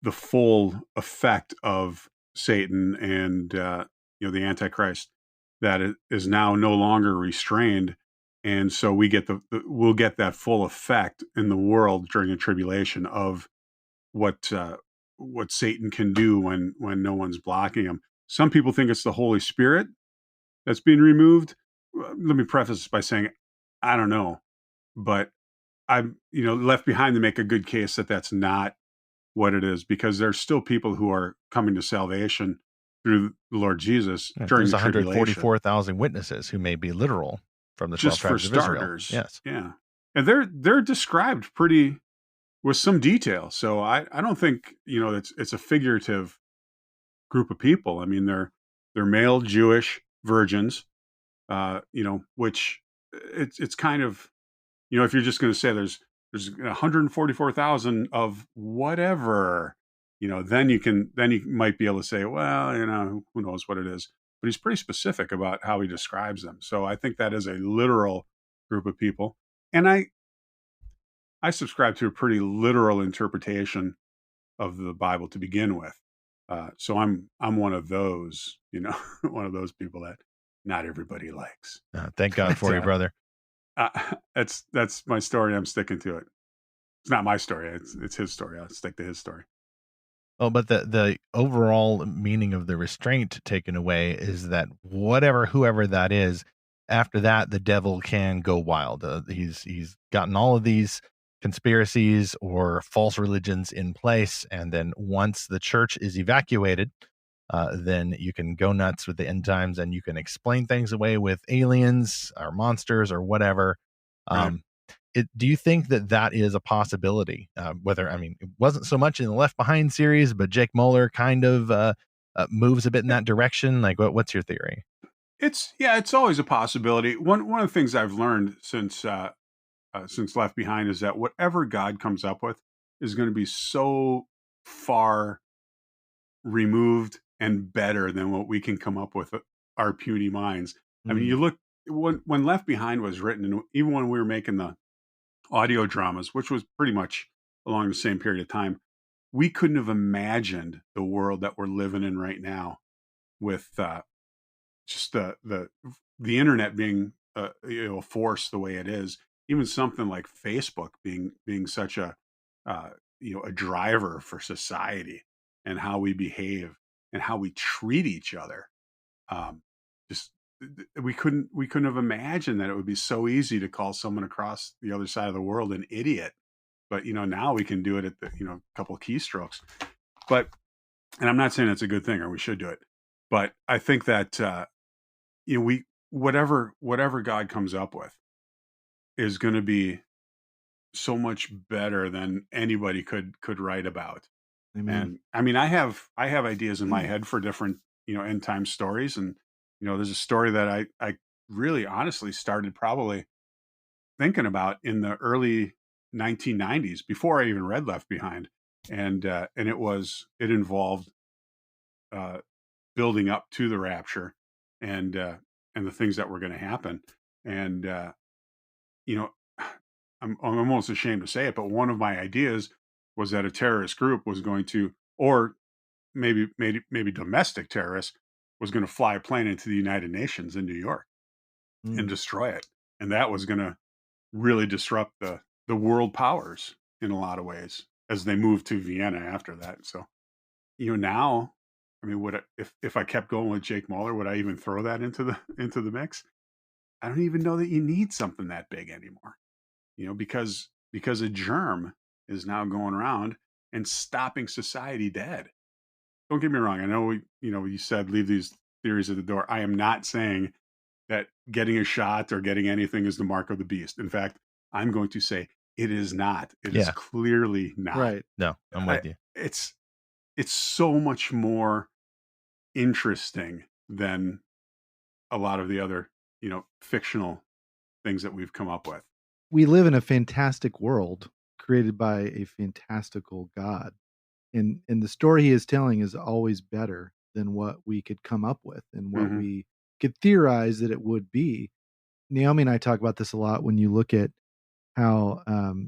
the full effect of Satan and the Antichrist, that it is now no longer restrained, and so we'll get that full effect in the world during the tribulation of what Satan can do when no one's blocking him. Some people think it's the Holy Spirit that's being removed. Let me preface this by saying I don't know, but I'm left behind to make a good case that that's not what it is, because there's still people who are coming to salvation through the Lord Jesus during There's the tribulation. 144,000 witnesses who may be literal from the 12 Just for tribes of Israel. starters. Yes. Yeah. And they're described pretty with some detail. So I don't think, it's a figurative group of people. I mean, they're male Jewish virgins, which it's kind of, if you're just going to say there's 144,000 of whatever, then you might be able to say, well, who knows what it is. But he's pretty specific about how he describes them. So I think that is a literal group of people. And I subscribe to a pretty literal interpretation of the Bible to begin with. So I'm one of those, one of those people that not everybody likes. Thank God for you, brother. That's my story. I'm sticking to it. It's not my story. It's his story. I'll stick to his story. Oh, but the overall meaning of the restraint taken away is that whoever that is, after that, the devil can go wild. He's gotten all of these conspiracies or false religions in place, and then once the church is evacuated, then you can go nuts with the end times, and you can explain things away with aliens or monsters or whatever. Right. Do you think that is a possibility? It wasn't so much in the Left Behind series, but Jake Muller kind of moves a bit in that direction. Like, what's your theory? It's always a possibility. One of the things I've learned since Left Behind is that whatever God comes up with is going to be so far removed and better than what we can come up with our puny minds. I mean, you look when Left Behind was written, and even when we were making the audio dramas, which was pretty much along the same period of time, we couldn't have imagined the world that we're living in right now with just the internet being a force the way it is. Even something like Facebook being such a a driver for society and how we behave and how we treat each other. Just we couldn't have imagined that it would be so easy to call someone across the other side of the world an idiot. But now we can do it at the a couple of keystrokes. But and I'm not saying it's a good thing or we should do it, but I think that we whatever God comes up with is going to be so much better than anybody could write about. Amen. And I mean, I have ideas in my head for different end time stories, and there's a story that I really honestly started probably thinking about in the early 1990s before I even read Left Behind, and it involved building up to the rapture and the things that were going to happen. And I'm almost ashamed to say it, but one of my ideas was that a terrorist group was going to, or maybe domestic terrorists, was going to fly a plane into the United Nations in New York and destroy it, and that was going to really disrupt the world powers in a lot of ways as they moved to Vienna after that. So, now, I mean, if I kept going with Jake Muller, would I even throw that into the mix? I don't even know that you need something that big anymore, because a germ is now going around and stopping society dead. Don't get me wrong. I know you said leave these theories at the door. I am not saying that getting a shot or getting anything is the mark of the beast. In fact, I'm going to say it is not. It is clearly not. Right. No, I'm with you. It's so much more interesting than a lot of the other fictional things that we've come up with. We live in a fantastic world created by a fantastical God. And the story he is telling is always better than what we could come up with and what Mhm. we could theorize that it would be. Naomi and I talk about this a lot when you look at how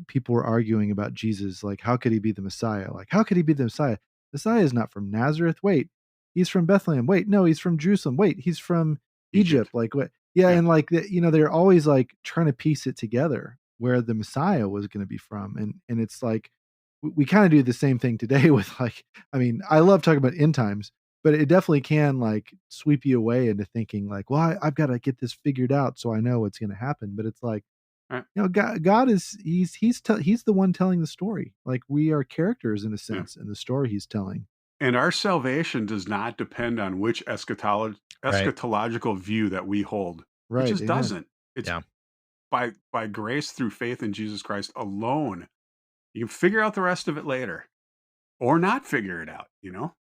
people were arguing about Jesus, like, how could he be the Messiah? Like, how could he be the Messiah? Messiah is not from Nazareth. Wait, he's from Bethlehem. Wait, no, he's from Jerusalem. Wait, he's from Egypt. Like, what? Yeah, Yeah. and like, they're always like trying to piece it together where the Messiah was going to be from, and it's like we kind of do the same thing today with, like, I mean, I love talking about end times, but it definitely can like sweep you away into thinking like, well, I've got to get this figured out so I know what's going to happen. But it's like, Right. God is he's the one telling the story. Like, we are characters in a sense in the story he's telling. And our salvation does not depend on which eschatological view that we hold. Right. It just amen. doesn't. It's by grace through faith in Jesus Christ alone. You can figure out the rest of it later, or not figure it out.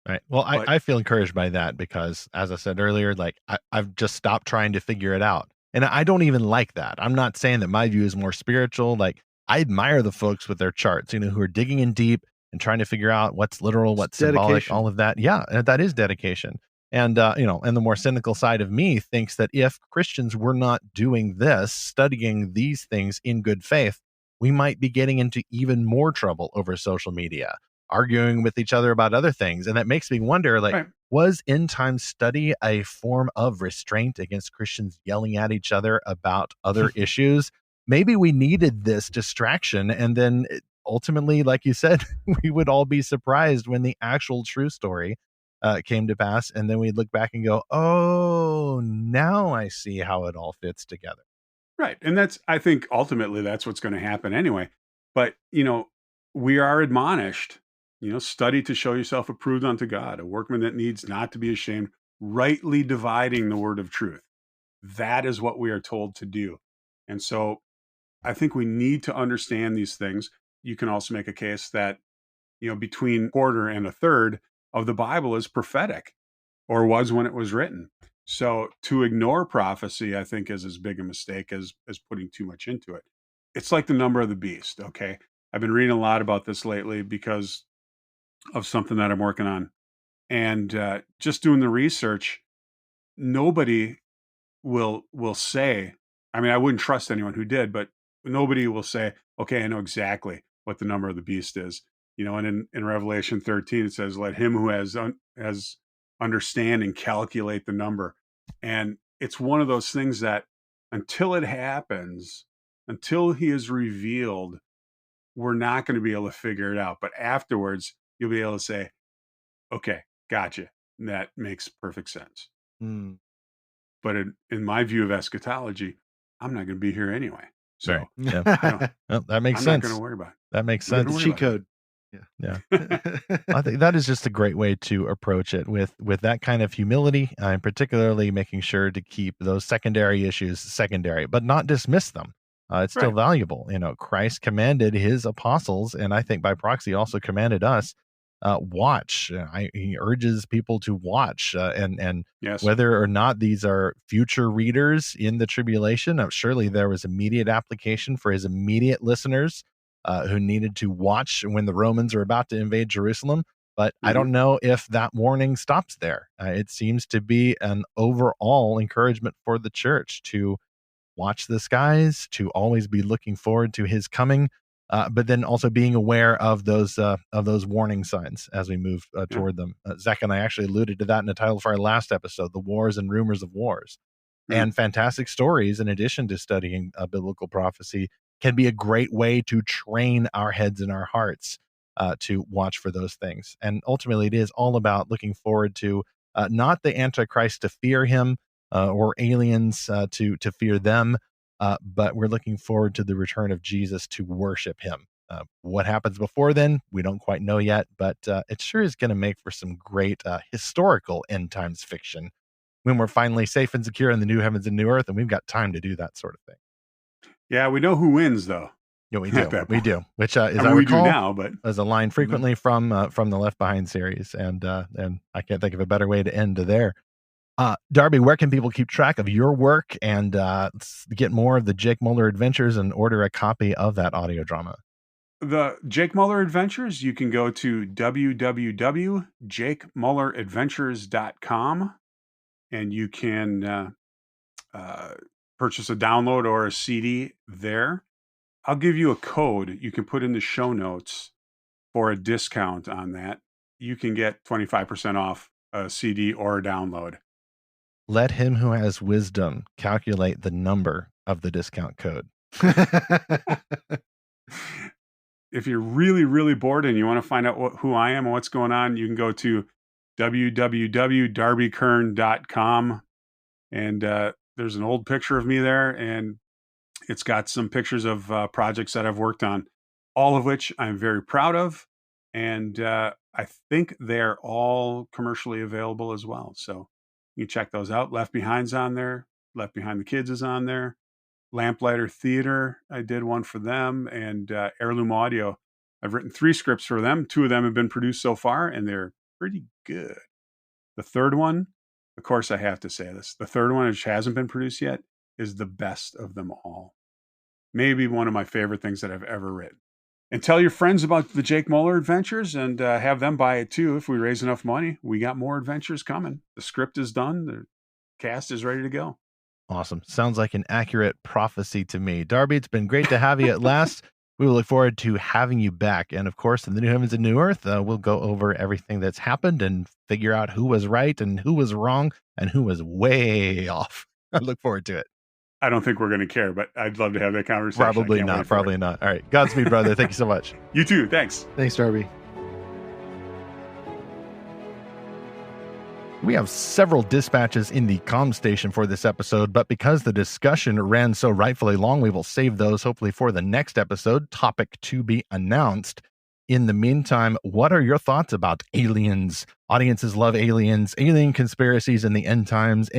Right. Well, But- I feel encouraged by that because, as I said earlier, like I've just stopped trying to figure it out. And I don't even like that. I'm not saying that my view is more spiritual. Like, I admire the folks with their charts, who are digging in deep and trying to figure out what's literal, what's symbolic, dedication. all of that. Yeah, and that is dedication. And, and the more cynical side of me thinks that if Christians were not doing this, studying these things in good faith, we might be getting into even more trouble over social media, arguing with each other about other things. And that makes me wonder, like, Right. was end time study a form of restraint against Christians yelling at each other about other issues? Maybe we needed this distraction. And then ultimately, like you said, we would all be surprised when the actual true story came to pass. And then we'd look back and go, oh, now I see how it all fits together. Right. And I think ultimately that's what's going to happen anyway. But, we are admonished, study to show yourself approved unto God, a workman that needs not to be ashamed, rightly dividing the word of truth. That is what we are told to do. And so I think we need to understand these things. You can also make a case that, between a quarter and a third of the Bible is prophetic, or was when it was written. So to ignore prophecy, I think, is as big a mistake as putting too much into it. It's like the number of the beast. Okay. I've been reading a lot about this lately because of something that I'm working on, and just doing the research, nobody will say, I mean, I wouldn't trust anyone who did, but nobody will say, okay, I know exactly what the number of the beast is. And in Revelation 13, it says, let him who has understanding calculate the number. And it's one of those things that until it happens, until he is revealed, we're not going to be able to figure it out. But afterwards, you'll be able to say, okay, gotcha. That makes perfect sense. Mm. But in my view of eschatology, I'm not going to be here anyway. So Right. Yeah. Well, that makes I'm sense. not going to worry about it. That makes I'm not sense. gonna worry Cheat about it. code. Yeah. I think that is just a great way to approach it with that kind of humility, and particularly making sure to keep those secondary issues secondary, but not dismiss them. It's still Right. valuable. Christ commanded his apostles, and I think by proxy also commanded us, watch. He urges people to watch, and Yes. whether or not these are future readers in the tribulation, surely there was immediate application for his immediate listeners who needed to watch when the Romans are about to invade Jerusalem. But I don't know if that warning stops there. It seems to be an overall encouragement for the church to watch the skies, to always be looking forward to his coming, but then also being aware of those warning signs as we move toward them. Zach and I actually alluded to that in the title for our last episode, The Wars and Rumors of Wars. And fantastic stories, in addition to studying biblical prophecy, can be a great way to train our heads and our hearts to watch for those things. And ultimately, it is all about looking forward to not the Antichrist to fear him or aliens to fear them, but we're looking forward to the return of Jesus to worship him. What happens before then, we don't quite know yet, but it sure is going to make for some great historical end times fiction when we're finally safe and secure in the new heavens and new earth, and we've got time to do that sort of thing. Yeah, we know who wins, though. Yeah, we do. We do. Which is, I mean, we do now, but as a line frequently from the Left Behind series, and I can't think of a better way to end there. Darby, where can people keep track of your work and get more of the Jake Muller Adventures and order a copy of that audio drama? The Jake Muller Adventures, you can go to www.jakemulleradventures.com and you can purchase a download or a CD there. I'll give you a code you can put in the show notes for a discount on that. You can get 25% off a CD or a download. Let him who has wisdom calculate the number of the discount code. If you're really, really bored and you want to find out who I am and what's going on, you can go to www.darbykern.com. And there's an old picture of me there, and it's got some pictures of projects that I've worked on, all of which I'm very proud of. And I think they're all commercially available as well. So you can check those out. Left Behind's on there. Left Behind the Kids is on there. Lamplighter Theater, I did one for them. And Heirloom Audio, I've written 3 scripts for them. 2 of them have been produced so far, and they're pretty good. The third one, of course I have to say this, the third one, which hasn't been produced yet, is the best of them all. Maybe one of my favorite things that I've ever written. And tell your friends about the Jake Muller Adventures and have them buy it too. If we raise enough money, we got more adventures coming. The script is done. The cast is ready to go. Awesome. Sounds like an accurate prophecy to me. Darby, it's been great to have you at last. We will look forward to having you back. And of course, in the New Heavens and New Earth, we'll go over everything that's happened and figure out who was right and who was wrong and who was way off. I look forward to it. I don't think we're going to care, but I'd love to have that conversation. Probably not. Probably not. All right. Godspeed, brother. Thank you so much. You too. Thanks. Thanks, Darby. We have several dispatches in the comm station for this episode, but because the discussion ran so rightfully long, we will save those hopefully for the next episode, topic to be announced. In the meantime, what are your thoughts about aliens? Audiences love aliens, alien conspiracies in the end times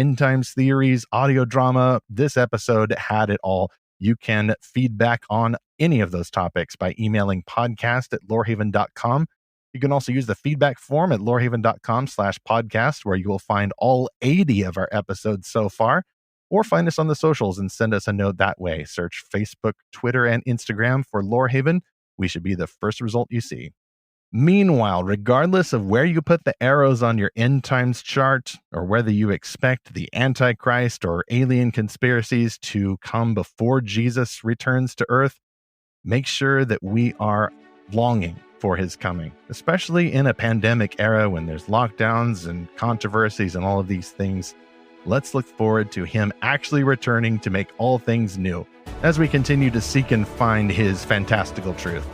theories, audio drama. This episode had it all. You can feedback on any of those topics by emailing podcast@lorehaven.com. You can also use the feedback form at lorehaven.com/podcast, where you will find all 80 of our episodes so far, or find us on the socials and send us a note that way. Search Facebook, Twitter, and Instagram for Lorehaven. We should be the first result you see. Meanwhile, regardless of where you put the arrows on your end times chart, or whether you expect the Antichrist or alien conspiracies to come before Jesus returns to Earth, make sure that we are longing for his coming, especially in a pandemic era when there's lockdowns and controversies and all of these things. Let's look forward to him actually returning to make all things new as we continue to seek and find his fantastical truth.